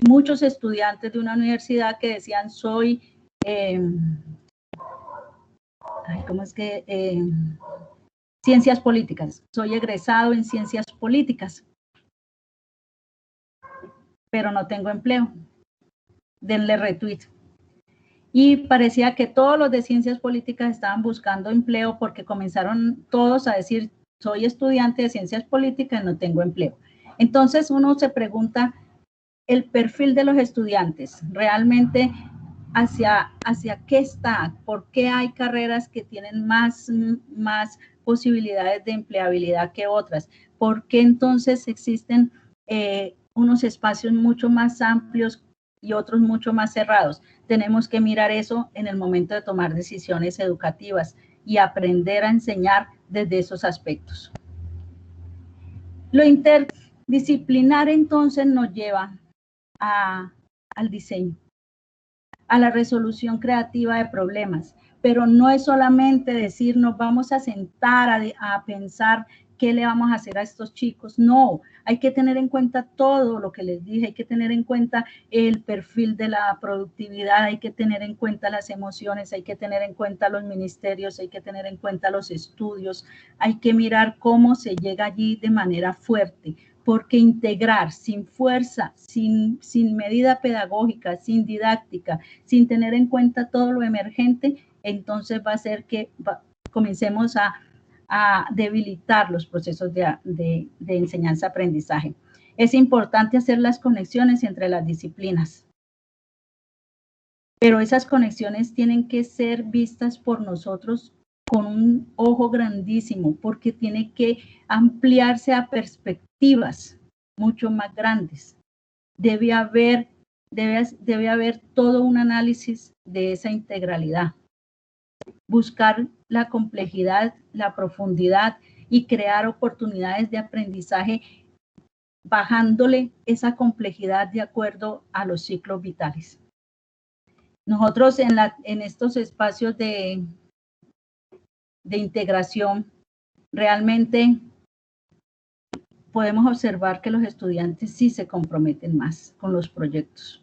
muchos estudiantes de una universidad que decían: soy... ciencias políticas, soy egresado en ciencias políticas, pero no tengo empleo. Denle retweet. Y parecía que todos los de ciencias políticas estaban buscando empleo, porque comenzaron todos a decir: soy estudiante de ciencias políticas y no tengo empleo. Entonces uno se pregunta, el perfil de los estudiantes, realmente hacia qué está, por qué hay carreras que tienen más posibilidades de empleabilidad que otras, por qué entonces existen unos espacios mucho más amplios y otros mucho más cerrados. Tenemos que mirar eso en el momento de tomar decisiones educativas y aprender a enseñar desde esos aspectos. Lo interdisciplinar entonces nos lleva al diseño, a la resolución creativa de problemas, pero no es solamente decir nos vamos a sentar a pensar qué le vamos a hacer a estos chicos. No, hay que tener en cuenta todo lo que les dije, hay que tener en cuenta el perfil de la productividad, hay que tener en cuenta las emociones, hay que tener en cuenta los ministerios, hay que tener en cuenta los estudios, hay que mirar cómo se llega allí de manera fuerte, porque integrar sin fuerza, sin medida pedagógica, sin didáctica, sin tener en cuenta todo lo emergente, entonces va a hacer que comencemos a debilitar los procesos de enseñanza-aprendizaje. Es importante hacer las conexiones entre las disciplinas, pero esas conexiones tienen que ser vistas por nosotros con un ojo grandísimo, porque tiene que ampliarse a perspectivas mucho más grandes. Debe haber debe haber todo un análisis de esa integralidad. Buscar la complejidad, la profundidad y crear oportunidades de aprendizaje bajándole esa complejidad de acuerdo a los ciclos vitales. Nosotros en estos espacios de integración realmente podemos observar que los estudiantes sí se comprometen más con los proyectos.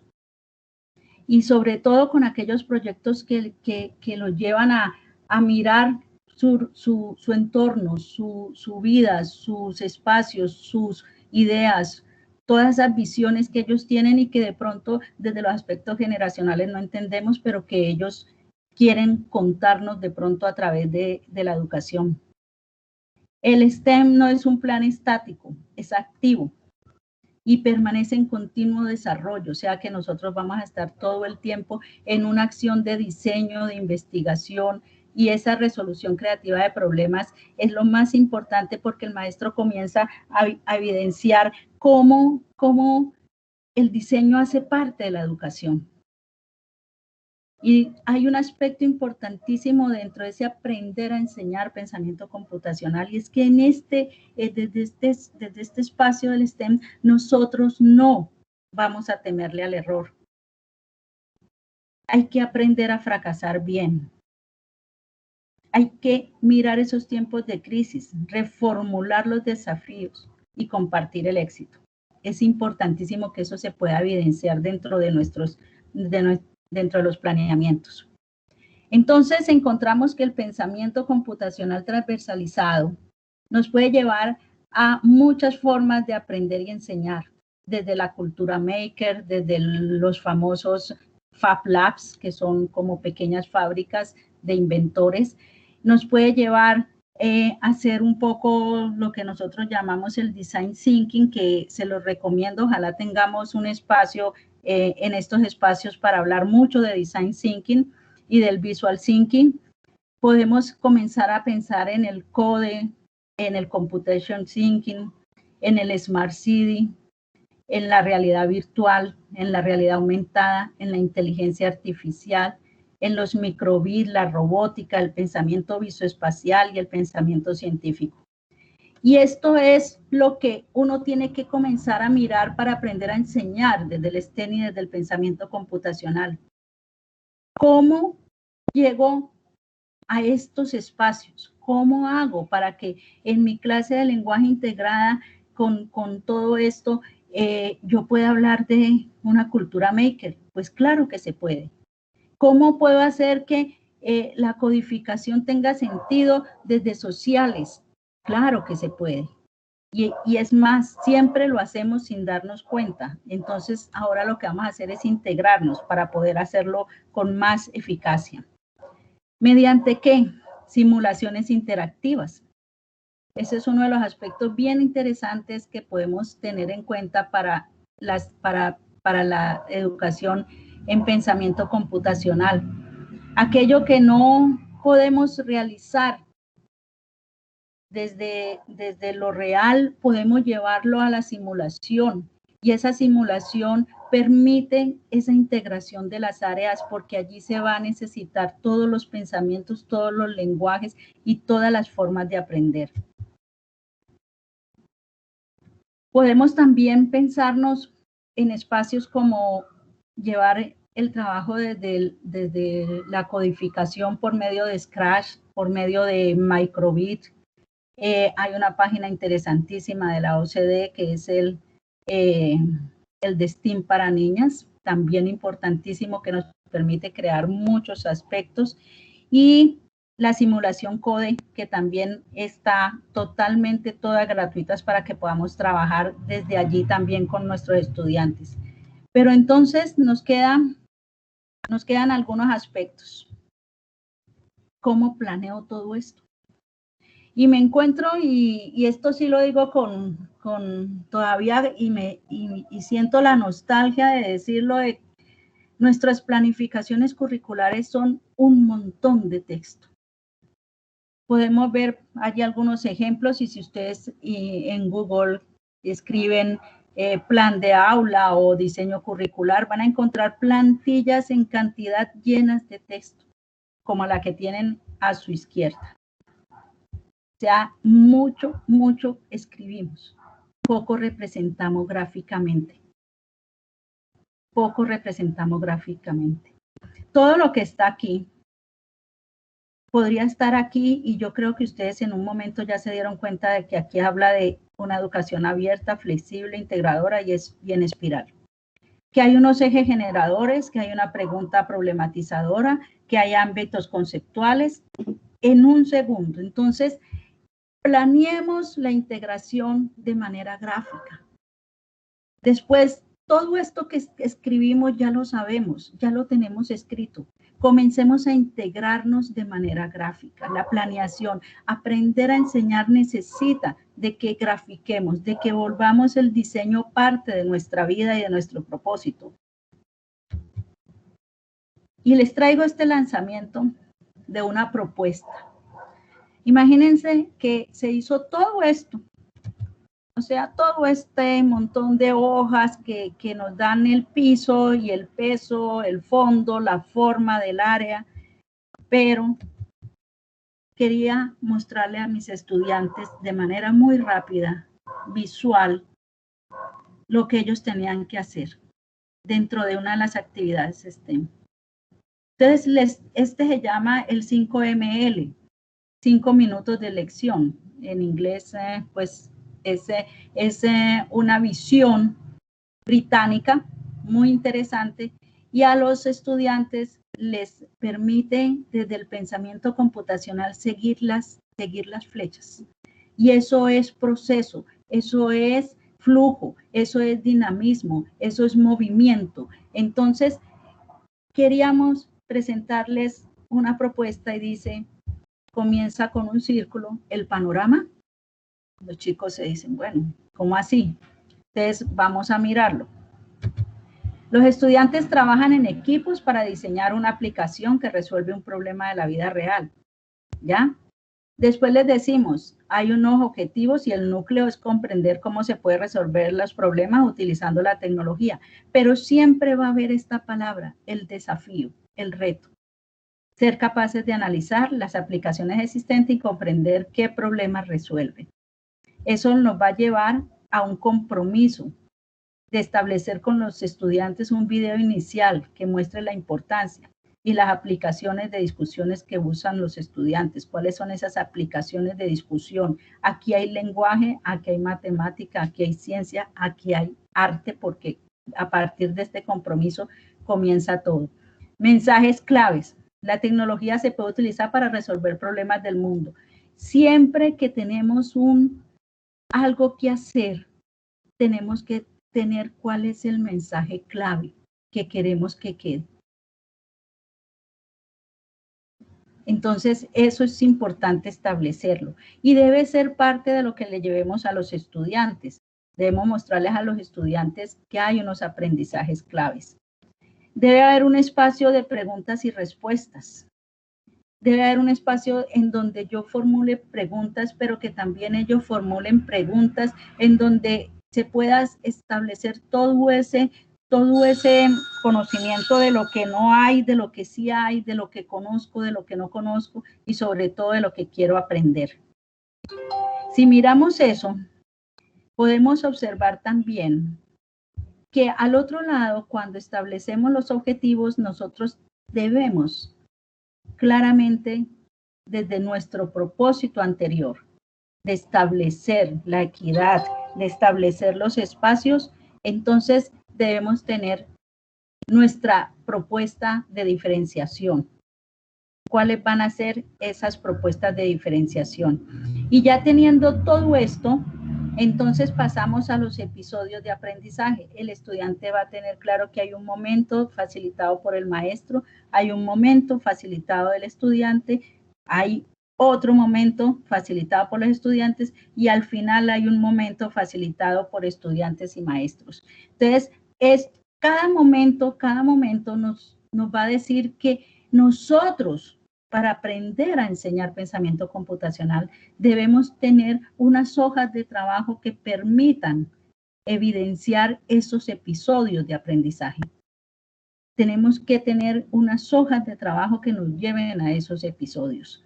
Y sobre todo con aquellos proyectos que los llevan a mirar su entorno, su vida, sus espacios, sus ideas, todas esas visiones que ellos tienen y que de pronto desde los aspectos generacionales no entendemos, pero que ellos quieren contarnos de pronto a través de la educación. El STEM no es un plan estático, es activo y permanece en continuo desarrollo, o sea que nosotros vamos a estar todo el tiempo en una acción de diseño, de investigación, y esa resolución creativa de problemas es lo más importante porque el maestro comienza a evidenciar cómo el diseño hace parte de la educación. Y hay un aspecto importantísimo dentro de ese aprender a enseñar pensamiento computacional, y es que desde este espacio del STEM nosotros no vamos a temerle al error. Hay que aprender a fracasar bien. Hay que mirar esos tiempos de crisis, reformular los desafíos y compartir el éxito. Es importantísimo que eso se pueda evidenciar dentro de los planeamientos. Entonces encontramos que el pensamiento computacional transversalizado nos puede llevar a muchas formas de aprender y enseñar, desde la cultura maker, desde los famosos Fab Labs, que son como pequeñas fábricas de inventores. Nos puede llevar a hacer un poco lo que nosotros llamamos el design thinking, que se los recomiendo, ojalá tengamos un espacio en estos espacios para hablar mucho de design thinking y del visual thinking. Podemos comenzar a pensar en el code, en el computation thinking, en el smart city, en la realidad virtual, en la realidad aumentada, en la inteligencia artificial, en los microbits, la robótica, el pensamiento visoespacial y el pensamiento científico. Y esto es lo que uno tiene que comenzar a mirar para aprender a enseñar desde el STEM y desde el pensamiento computacional. ¿Cómo llego a estos espacios? ¿Cómo hago para que en mi clase de lenguaje integrada con todo esto yo pueda hablar de una cultura maker? Pues claro que se puede. ¿Cómo puedo hacer que la codificación tenga sentido desde sociales? Claro que se puede. Y es más, siempre lo hacemos sin darnos cuenta. Entonces, ahora lo que vamos a hacer es integrarnos para poder hacerlo con más eficacia. ¿Mediante qué? Simulaciones interactivas. Ese es uno de los aspectos bien interesantes que podemos tener en cuenta para la educación en pensamiento computacional. Aquello que no podemos realizar desde lo real, podemos llevarlo a la simulación, y esa simulación permite esa integración de las áreas porque allí se va a necesitar todos los pensamientos, todos los lenguajes y todas las formas de aprender. Podemos también pensarnos en espacios como llevar el trabajo desde la codificación por medio de Scratch, por medio de microbit. Hay una página interesantísima de la OCDE que es el de STEAM para niñas, también importantísimo, que nos permite crear muchos aspectos, y la simulación CODE, que también está totalmente todas gratuitas para que podamos trabajar desde allí también con nuestros estudiantes. Pero entonces nos quedan algunos aspectos. ¿Cómo planeo todo esto? Y me encuentro, y esto sí lo digo con todavía, y siento la nostalgia de decirlo, de nuestras planificaciones curriculares son un montón de texto. Podemos ver allí algunos ejemplos, y si ustedes en Google escriben plan de aula o diseño curricular, van a encontrar plantillas en cantidad llenas de texto, como la que tienen a su izquierda. O sea, mucho escribimos, poco representamos gráficamente. Poco representamos gráficamente. Todo lo que está aquí podría estar aquí, y yo creo que ustedes en un momento ya se dieron cuenta de que aquí habla de una educación abierta, flexible, integradora y en espiral. Que hay unos ejes generadores, que hay una pregunta problematizadora, que hay ámbitos conceptuales en un segundo. Entonces, planeemos la integración de manera gráfica. Después, todo esto que escribimos ya lo sabemos, ya lo tenemos escrito. Comencemos a integrarnos de manera gráfica. La planeación, aprender a enseñar necesita de que grafiquemos, de que volvamos el diseño parte de nuestra vida y de nuestro propósito. Y les traigo este lanzamiento de una propuesta. Imagínense que se hizo todo esto. O sea, todo este montón de hojas que nos dan el piso y el peso, el fondo, la forma del área, pero quería mostrarle a mis estudiantes de manera muy rápida, visual, lo que ellos tenían que hacer dentro de una de las actividades STEM. Entonces, este se llama el 5ML, 5 minutos de lección. En inglés, pues, es una visión británica muy interesante, y a los estudiantes les permite desde el pensamiento computacional seguir las flechas. Y eso es proceso, eso es flujo, eso es dinamismo, eso es movimiento. Entonces, queríamos presentarles una propuesta y dice, comienza con un círculo, el panorama. Los chicos se dicen, bueno, ¿cómo así? Entonces, vamos a mirarlo. Los estudiantes trabajan en equipos para diseñar una aplicación que resuelve un problema de la vida real, ¿ya? Después les decimos, hay unos objetivos y el núcleo es comprender cómo se puede resolver los problemas utilizando la tecnología, pero siempre va a haber esta palabra, el desafío, el reto. Ser capaces de analizar las aplicaciones existentes y comprender qué problemas resuelven. Eso nos va a llevar a un compromiso de establecer con los estudiantes un video inicial que muestre la importancia y las aplicaciones de discusiones que usan los estudiantes. ¿Cuáles son esas aplicaciones de discusión? Aquí hay lenguaje, aquí hay matemática, aquí hay ciencia, aquí hay arte, porque a partir de este compromiso comienza todo. Mensajes claves. La tecnología se puede utilizar para resolver problemas del mundo. Siempre que tenemos algo que hacer, tenemos que tener cuál es el mensaje clave que queremos que quede. Entonces, eso es importante establecerlo y debe ser parte de lo que le llevemos a los estudiantes. Debemos mostrarles a los estudiantes que hay unos aprendizajes claves. Debe haber un espacio de preguntas y respuestas. Debe haber un espacio en donde yo formule preguntas, pero que también ellos formulen preguntas, en donde se pueda establecer todo ese conocimiento de lo que no hay, de lo que sí hay, de lo que conozco, de lo que no conozco y sobre todo de lo que quiero aprender. Si miramos eso, podemos observar también que al otro lado, cuando establecemos los objetivos, nosotros debemos claramente, desde nuestro propósito anterior, de establecer la equidad, de establecer los espacios, entonces debemos tener nuestra propuesta de diferenciación. ¿Cuáles van a ser esas propuestas de diferenciación? Y ya teniendo todo esto, entonces pasamos a los episodios de aprendizaje. El estudiante va a tener claro que hay un momento facilitado por el maestro, hay un momento facilitado del estudiante, hay otro momento facilitado por los estudiantes y al final hay un momento facilitado por estudiantes y maestros. Entonces, cada momento nos va a decir que nosotros, para aprender a enseñar pensamiento computacional, debemos tener unas hojas de trabajo que permitan evidenciar esos episodios de aprendizaje. Tenemos que tener unas hojas de trabajo que nos lleven a esos episodios.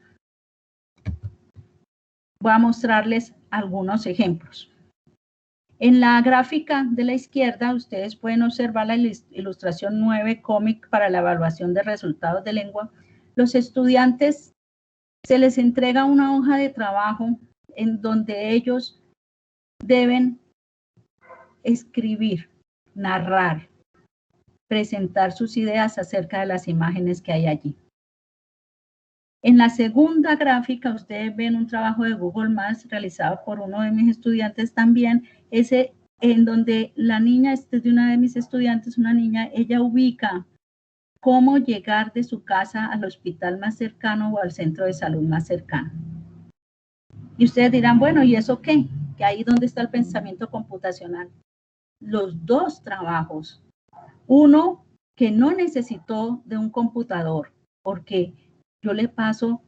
Voy a mostrarles algunos ejemplos. En la gráfica de la izquierda, ustedes pueden observar la ilustración 9, cómic para la evaluación de resultados de lengua. Los estudiantes se les entrega una hoja de trabajo en donde ellos deben escribir, narrar, presentar sus ideas acerca de las imágenes que hay allí. En la segunda gráfica, ustedes ven un trabajo de Google Maps realizado por uno de mis estudiantes también, ese en donde la niña, este es de una de mis estudiantes, una niña, ella ubica cómo llegar de su casa al hospital más cercano o al centro de salud más cercano. Y ustedes dirán, bueno, ¿y eso qué? Que ahí donde está el pensamiento computacional. Los dos trabajos. Uno que no necesitó de un computador, porque yo le paso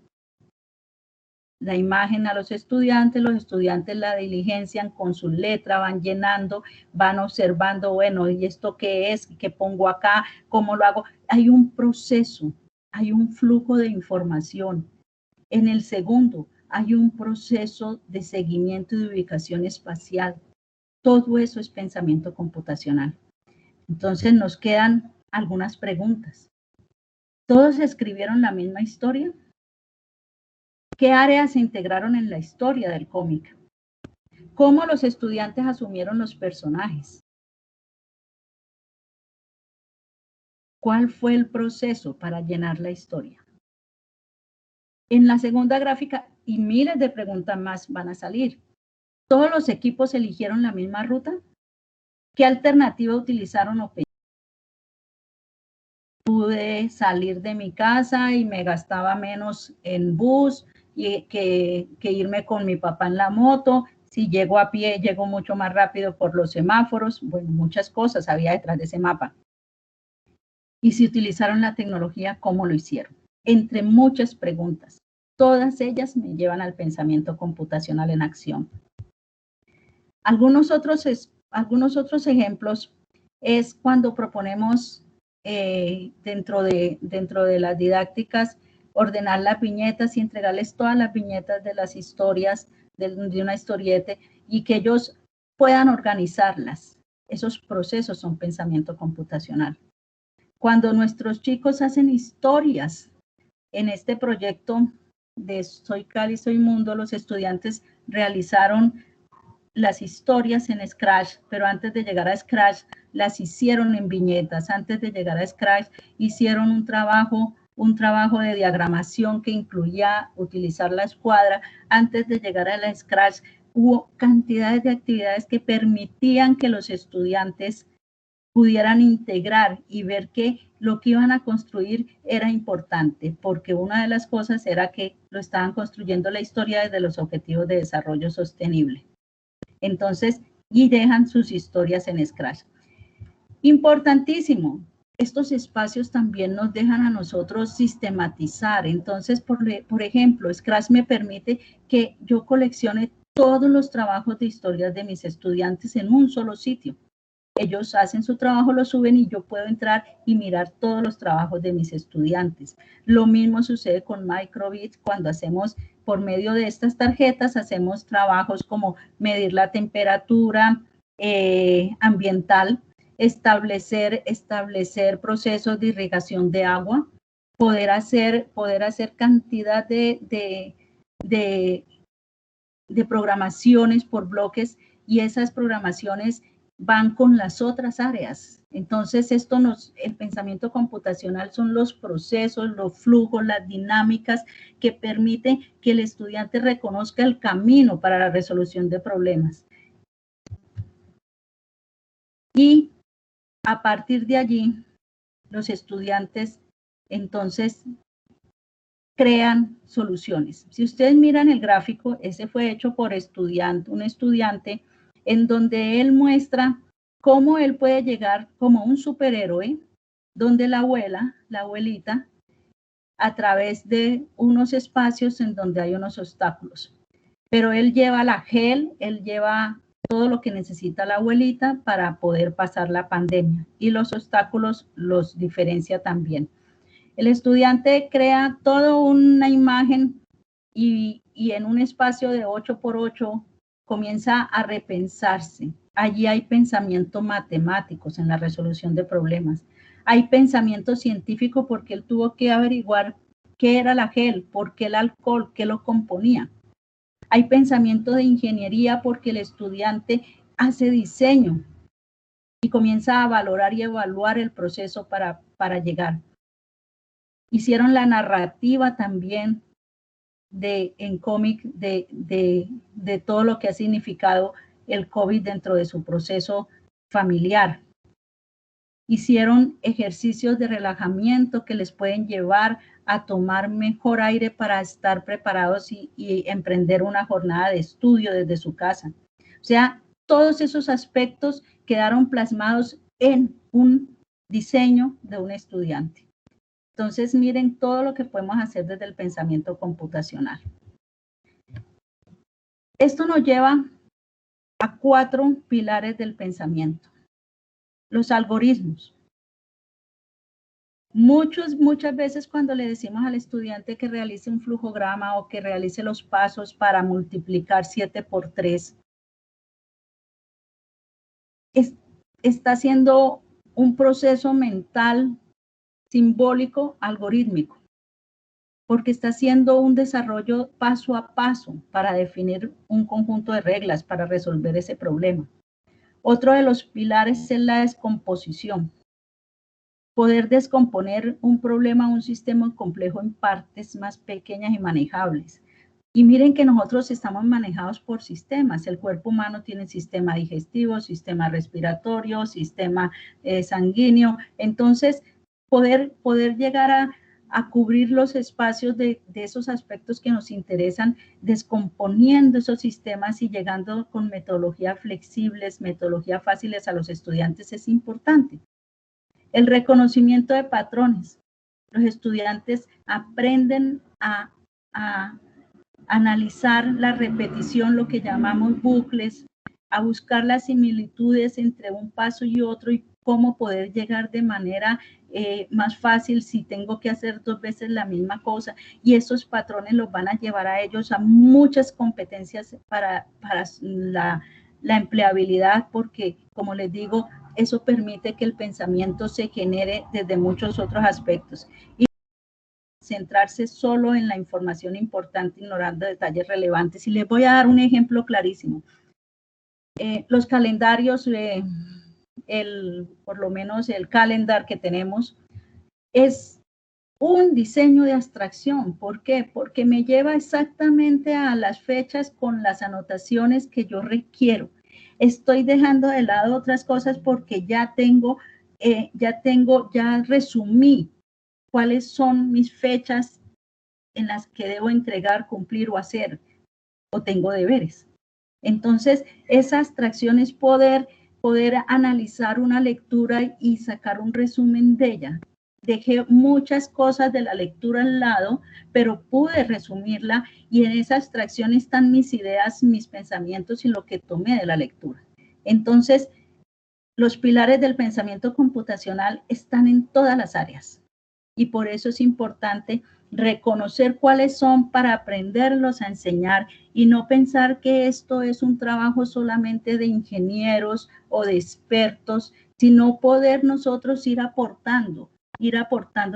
la imagen a los estudiantes la diligencian con su letra, van llenando, van observando, bueno, ¿y esto qué es? ¿Qué pongo acá? ¿Cómo lo hago? Hay un proceso, hay un flujo de información. En el segundo, hay un proceso de seguimiento y de ubicación espacial. Todo eso es pensamiento computacional. Entonces nos quedan algunas preguntas. ¿Todos escribieron la misma historia? ¿Qué áreas se integraron en la historia del cómic? ¿Cómo los estudiantes asumieron los personajes? ¿Cuál fue el proceso para llenar la historia? En la segunda gráfica, y miles de preguntas más van a salir. ¿Todos los equipos eligieron la misma ruta? ¿Qué alternativa utilizaron o pensaron? Pude salir de mi casa y me gastaba menos en bus que irme con mi papá en la moto. Si llego a pie, llego mucho más rápido por los semáforos. Bueno, muchas cosas había detrás de ese mapa. Y si utilizaron la tecnología, ¿cómo lo hicieron? Entre muchas preguntas. Todas ellas me llevan al pensamiento computacional en acción. Algunos otros ejemplos es cuando proponemos dentro de las didácticas ordenar las viñetas y entregarles todas las viñetas de las historias de una historieta y que ellos puedan organizarlas. Esos procesos son pensamiento computacional. Cuando nuestros chicos hacen historias en este proyecto de Soy Cali, Soy Mundo, los estudiantes realizaron las historias en Scratch, pero antes de llegar a Scratch las hicieron en viñetas. Antes de llegar a Scratch hicieron un trabajo de diagramación que incluía utilizar la escuadra. Antes de llegar a la Scratch hubo cantidades de actividades que permitían que los estudiantes pudieran integrar y ver que lo que iban a construir era importante, porque una de las cosas era que lo estaban construyendo la historia desde los objetivos de desarrollo sostenible. Entonces, y dejan sus historias en Scratch. Importantísimo, estos espacios también nos dejan a nosotros sistematizar. Entonces, por ejemplo, Scratch me permite que yo coleccione todos los trabajos de historias de mis estudiantes en un solo sitio. Ellos hacen su trabajo, lo suben y yo puedo entrar y mirar todos los trabajos de mis estudiantes. Lo mismo sucede con Microbit cuando hacemos, por medio de estas tarjetas, hacemos trabajos como medir la temperatura ambiental, establecer procesos de irrigación de agua, poder hacer cantidad de programaciones por bloques y esas programaciones van con las otras áreas. Entonces, el pensamiento computacional son los procesos, los flujos, las dinámicas que permiten que el estudiante reconozca el camino para la resolución de problemas. Y a partir de allí, los estudiantes entonces crean soluciones. Si ustedes miran el gráfico, ese fue hecho por un estudiante en donde él muestra cómo él puede llegar como un superhéroe, donde la abuelita, a través de unos espacios en donde hay unos obstáculos. Pero él lleva la gel, él lleva todo lo que necesita la abuelita para poder pasar la pandemia, y los obstáculos los diferencia también. El estudiante crea toda una imagen y en un espacio de 8x8 comienza a repensarse. Allí hay pensamientos matemáticos en la resolución de problemas. Hay pensamiento científico porque él tuvo que averiguar qué era la gel, por qué el alcohol, qué lo componía. Hay pensamiento de ingeniería porque el estudiante hace diseño y comienza a valorar y evaluar el proceso para llegar. Hicieron la narrativa también en cómic de todo lo que ha significado el COVID dentro de su proceso familiar. Hicieron ejercicios de relajamiento que les pueden llevar a tomar mejor aire para estar preparados y emprender una jornada de estudio desde su casa. O sea, todos esos aspectos quedaron plasmados en un diseño de un estudiante. Entonces, miren todo lo que podemos hacer desde el pensamiento computacional. Esto nos lleva a 4 pilares del pensamiento. Los algoritmos. Muchas veces cuando le decimos al estudiante que realice un flujograma o que realice los pasos para multiplicar 7 por 3, está haciendo un proceso mental simbólico algorítmico, porque está haciendo un desarrollo paso a paso para definir un conjunto de reglas para resolver ese problema. Otro de los pilares es la descomposición. Poder descomponer un problema, un sistema complejo en partes más pequeñas y manejables. Y miren que nosotros estamos manejados por sistemas. El cuerpo humano tiene sistema digestivo, sistema respiratorio, sistema sanguíneo. Entonces, poder llegar a cubrir los espacios de esos aspectos que nos interesan, descomponiendo esos sistemas y llegando con metodologías flexibles, metodologías fáciles a los estudiantes es importante. El reconocimiento de patrones. Los estudiantes aprenden a analizar la repetición, lo que llamamos bucles, a buscar las similitudes entre un paso y otro y cómo poder llegar de manera más fácil si tengo que hacer 2 veces la misma cosa. Y esos patrones los van a llevar a ellos a muchas competencias para la empleabilidad, porque, como les digo, eso permite que el pensamiento se genere desde muchos otros aspectos. Y centrarse solo en la información importante, ignorando detalles relevantes. Y les voy a dar un ejemplo clarísimo. Los calendarios, por lo menos el calendar que tenemos, es un diseño de abstracción. ¿Por qué? Porque me lleva exactamente a las fechas con las anotaciones que yo requiero. Estoy dejando de lado otras cosas porque ya resumí cuáles son mis fechas en las que debo entregar, cumplir o hacer, o tengo deberes. Entonces, esa abstracción es poder analizar una lectura y sacar un resumen de ella. Dejé muchas cosas de la lectura al lado, pero pude resumirla y en esa abstracción están mis ideas, mis pensamientos y lo que tomé de la lectura. Entonces, los pilares del pensamiento computacional están en todas las áreas y por eso es importante reconocer cuáles son para aprenderlos a enseñar y no pensar que esto es un trabajo solamente de ingenieros o de expertos, sino poder nosotros ir aportando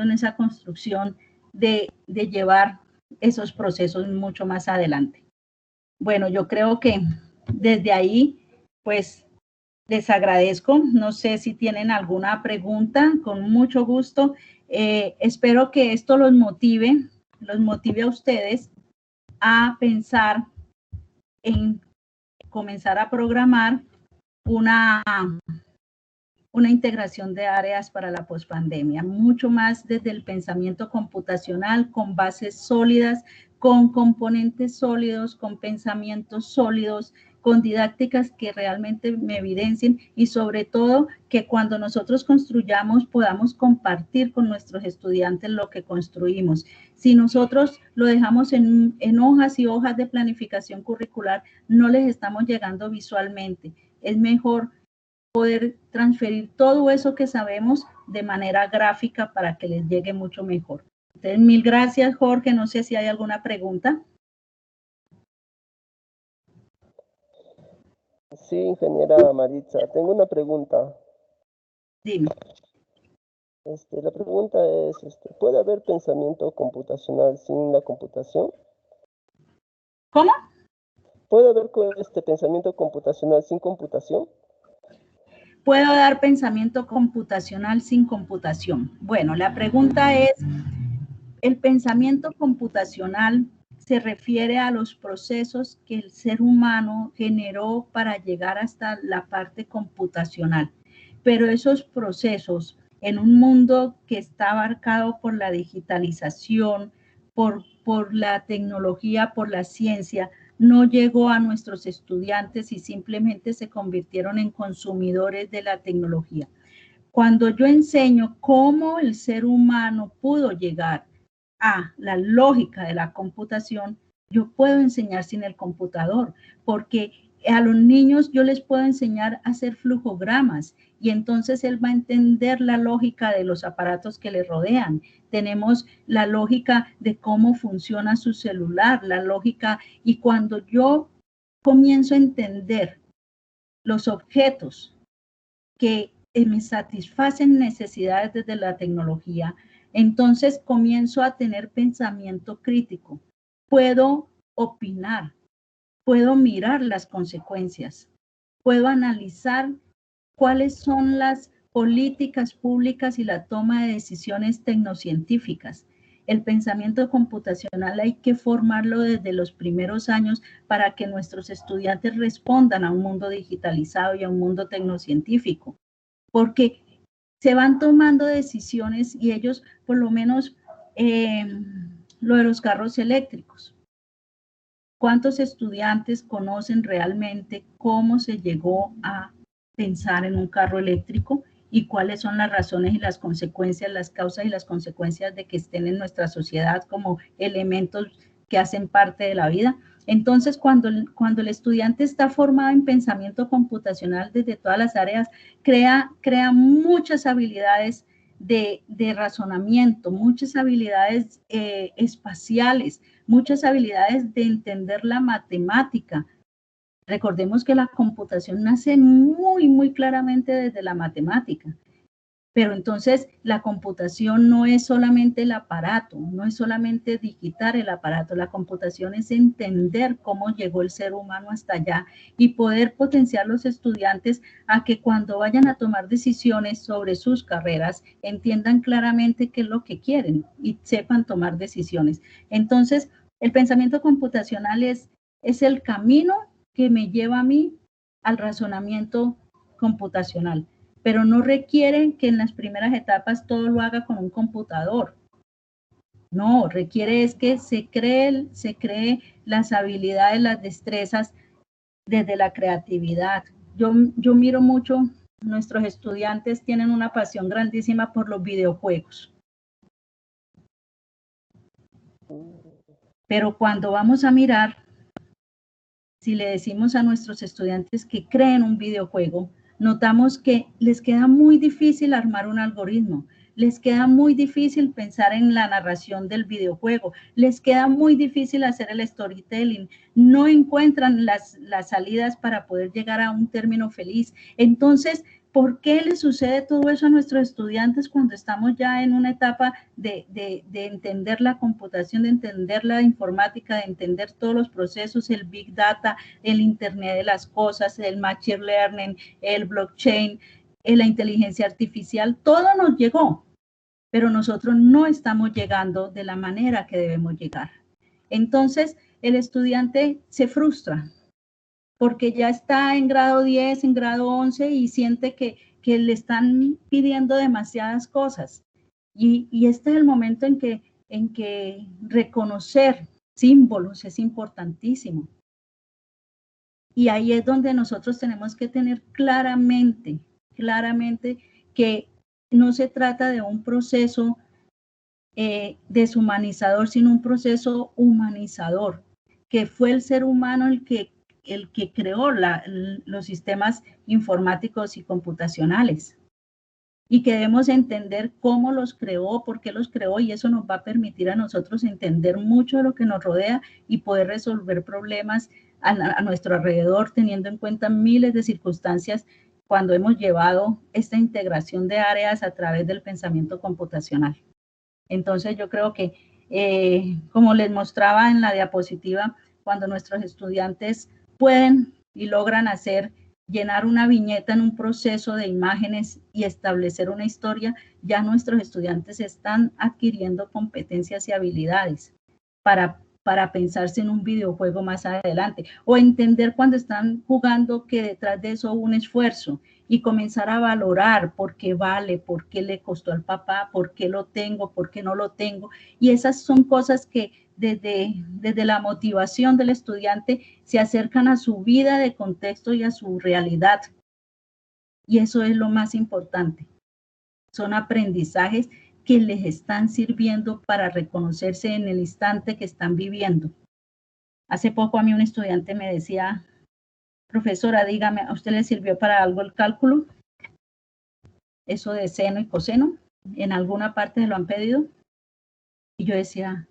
en esa construcción de llevar esos procesos mucho más adelante. Bueno, yo creo que desde ahí, pues, les agradezco. No sé si tienen alguna pregunta, con mucho gusto. Espero que esto los motive a ustedes a pensar en comenzar a programar una integración de áreas para la pospandemia, mucho más desde el pensamiento computacional, con bases sólidas, con componentes sólidos, con pensamientos sólidos con didácticas que realmente me evidencien y sobre todo que cuando nosotros construyamos podamos compartir con nuestros estudiantes lo que construimos. Si nosotros lo dejamos en hojas y hojas de planificación curricular, no les estamos llegando visualmente. Es mejor poder transferir todo eso que sabemos de manera gráfica para que les llegue mucho mejor. Entonces, mil gracias, Jorge. No sé si hay alguna pregunta. Sí, ingeniera Maritza, tengo una pregunta. Dime. La pregunta es, ¿puede haber pensamiento computacional sin la computación? ¿Cómo? ¿Puede haber pensamiento computacional sin computación? ¿Puedo dar pensamiento computacional sin computación? Bueno, la pregunta es, el pensamiento computacional se refiere a los procesos que el ser humano generó para llegar hasta la parte computacional. Pero esos procesos en un mundo que está abarcado por la digitalización, por la tecnología, por la ciencia, no llegó a nuestros estudiantes y simplemente se convirtieron en consumidores de la tecnología. Cuando yo enseño cómo el ser humano pudo llegar a la lógica de la computación, yo puedo enseñar sin el computador, porque a los niños yo les puedo enseñar a hacer flujogramas y entonces él va a entender la lógica de los aparatos que le rodean. Tenemos la lógica de cómo funciona su celular, la lógica, y cuando yo comienzo a entender los objetos que me satisfacen necesidades desde la tecnología, entonces comienzo a tener pensamiento crítico. Puedo opinar, puedo mirar las consecuencias, puedo analizar cuáles son las políticas públicas y la toma de decisiones tecnocientíficas. El pensamiento computacional hay que formarlo desde los primeros años para que nuestros estudiantes respondan a un mundo digitalizado y a un mundo tecnocientífico, porque se van tomando decisiones y ellos, por lo menos, lo de los carros eléctricos. ¿Cuántos estudiantes conocen realmente cómo se llegó a pensar en un carro eléctrico y cuáles son las razones y las consecuencias, las causas y las consecuencias de que estén en nuestra sociedad como elementos que hacen parte de la vida? Entonces, cuando el estudiante está formado en pensamiento computacional desde todas las áreas, crea muchas habilidades de razonamiento, muchas habilidades espaciales, muchas habilidades de entender la matemática. Recordemos que la computación nace muy, muy claramente desde la matemática. Pero entonces la computación no es solamente el aparato, no es solamente digitar el aparato, la computación es entender cómo llegó el ser humano hasta allá y poder potenciar a los estudiantes a que cuando vayan a tomar decisiones sobre sus carreras entiendan claramente qué es lo que quieren y sepan tomar decisiones. Entonces, el pensamiento computacional es el camino que me lleva a mí al razonamiento computacional, pero no requieren que en las primeras etapas todo lo haga con un computador. No, requiere es que se cree las habilidades, las destrezas desde la creatividad. Yo miro mucho, nuestros estudiantes tienen una pasión grandísima por los videojuegos. Pero cuando vamos a mirar, si le decimos a nuestros estudiantes que creen un videojuego, notamos que les queda muy difícil armar un algoritmo, les queda muy difícil pensar en la narración del videojuego, les queda muy difícil hacer el storytelling, no encuentran las salidas para poder llegar a un término feliz. Entonces, ¿por qué le sucede todo eso a nuestros estudiantes cuando estamos ya en una etapa de entender la computación, de entender la informática, de entender todos los procesos, el Big Data, el Internet de las cosas, el Machine Learning, el blockchain, la inteligencia artificial? Todo nos llegó, pero nosotros no estamos llegando de la manera que debemos llegar. Entonces, el estudiante se frustra, porque ya está en grado 10, en grado 11 y siente que le están pidiendo demasiadas cosas. Y este es el momento en que reconocer símbolos es importantísimo. Y ahí es donde nosotros tenemos que tener claramente que no se trata de un proceso deshumanizador, sino un proceso humanizador, que fue el ser humano el que creó los sistemas informáticos y computacionales, y que debemos entender cómo los creó, por qué los creó, y eso nos va a permitir a nosotros entender mucho de lo que nos rodea y poder resolver problemas a nuestro alrededor, teniendo en cuenta miles de circunstancias cuando hemos llevado esta integración de áreas a través del pensamiento computacional. Entonces yo creo que, como les mostraba en la diapositiva, cuando nuestros estudiantes pueden y logran llenar una viñeta en un proceso de imágenes y establecer una historia, ya nuestros estudiantes están adquiriendo competencias y habilidades para pensarse en un videojuego más adelante, o entender cuando están jugando que detrás de eso hubo un esfuerzo, y comenzar a valorar por qué vale, por qué le costó al papá, por qué lo tengo, por qué no lo tengo. Y esas son cosas que desde la motivación del estudiante se acercan a su vida de contexto y a su realidad. Y eso es lo más importante. Son aprendizajes que les están sirviendo para reconocerse en el instante que están viviendo. Hace poco a mí un estudiante me decía: profesora, dígame, ¿a usted le sirvió para algo el cálculo? Eso de seno y coseno, ¿en alguna parte se lo han pedido? Y yo decía,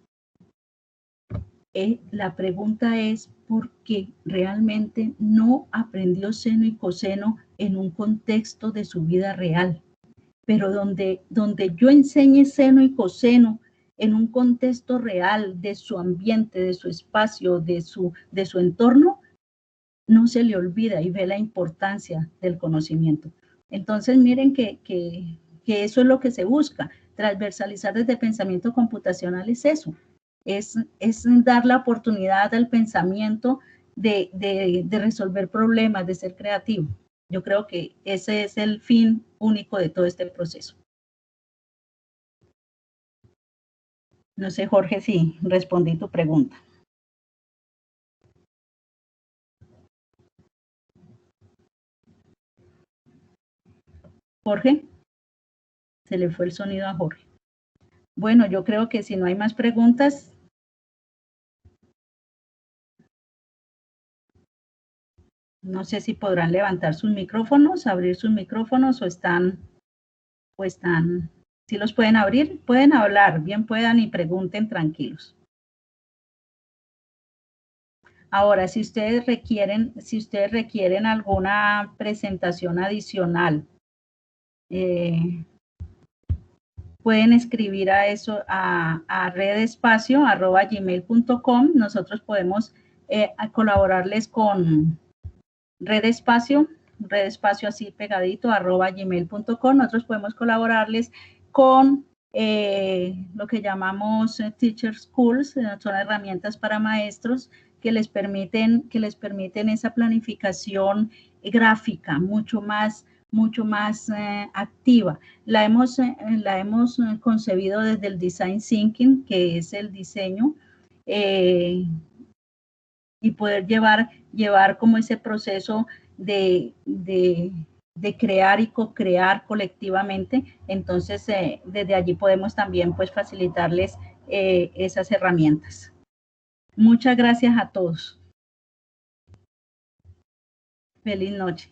la pregunta es porque realmente no aprendió seno y coseno en un contexto de su vida real. Pero donde yo enseñe seno y coseno en un contexto real de su ambiente, de su espacio, de su entorno, no se le olvida y ve la importancia del conocimiento. Entonces, miren que eso es lo que se busca. Transversalizar desde pensamiento computacional es eso, es dar la oportunidad al pensamiento de resolver problemas, de ser creativo. Yo creo que ese es el fin único de todo este proceso. No sé, Jorge, si respondí tu pregunta. Jorge, se le fue el sonido a Jorge. Bueno, yo creo que si no hay más preguntas, no sé si podrán levantar sus micrófonos, abrir sus micrófonos o están, si los pueden abrir, pueden hablar, bien puedan y pregunten tranquilos. Ahora, si ustedes requieren alguna presentación adicional, pueden escribir a eso a redespacio@gmail.com. Nosotros podemos colaborarles con redespacio así pegadito @gmail.com. Nosotros podemos colaborarles con lo que llamamos Teacher Schools, son herramientas para maestros que les permiten esa planificación gráfica mucho más activa. La hemos concebido desde el Design Thinking, que es el diseño, y poder llevar como ese proceso de crear y co-crear colectivamente. Entonces, desde allí podemos también pues facilitarles esas herramientas. Muchas gracias a todos. Feliz noche.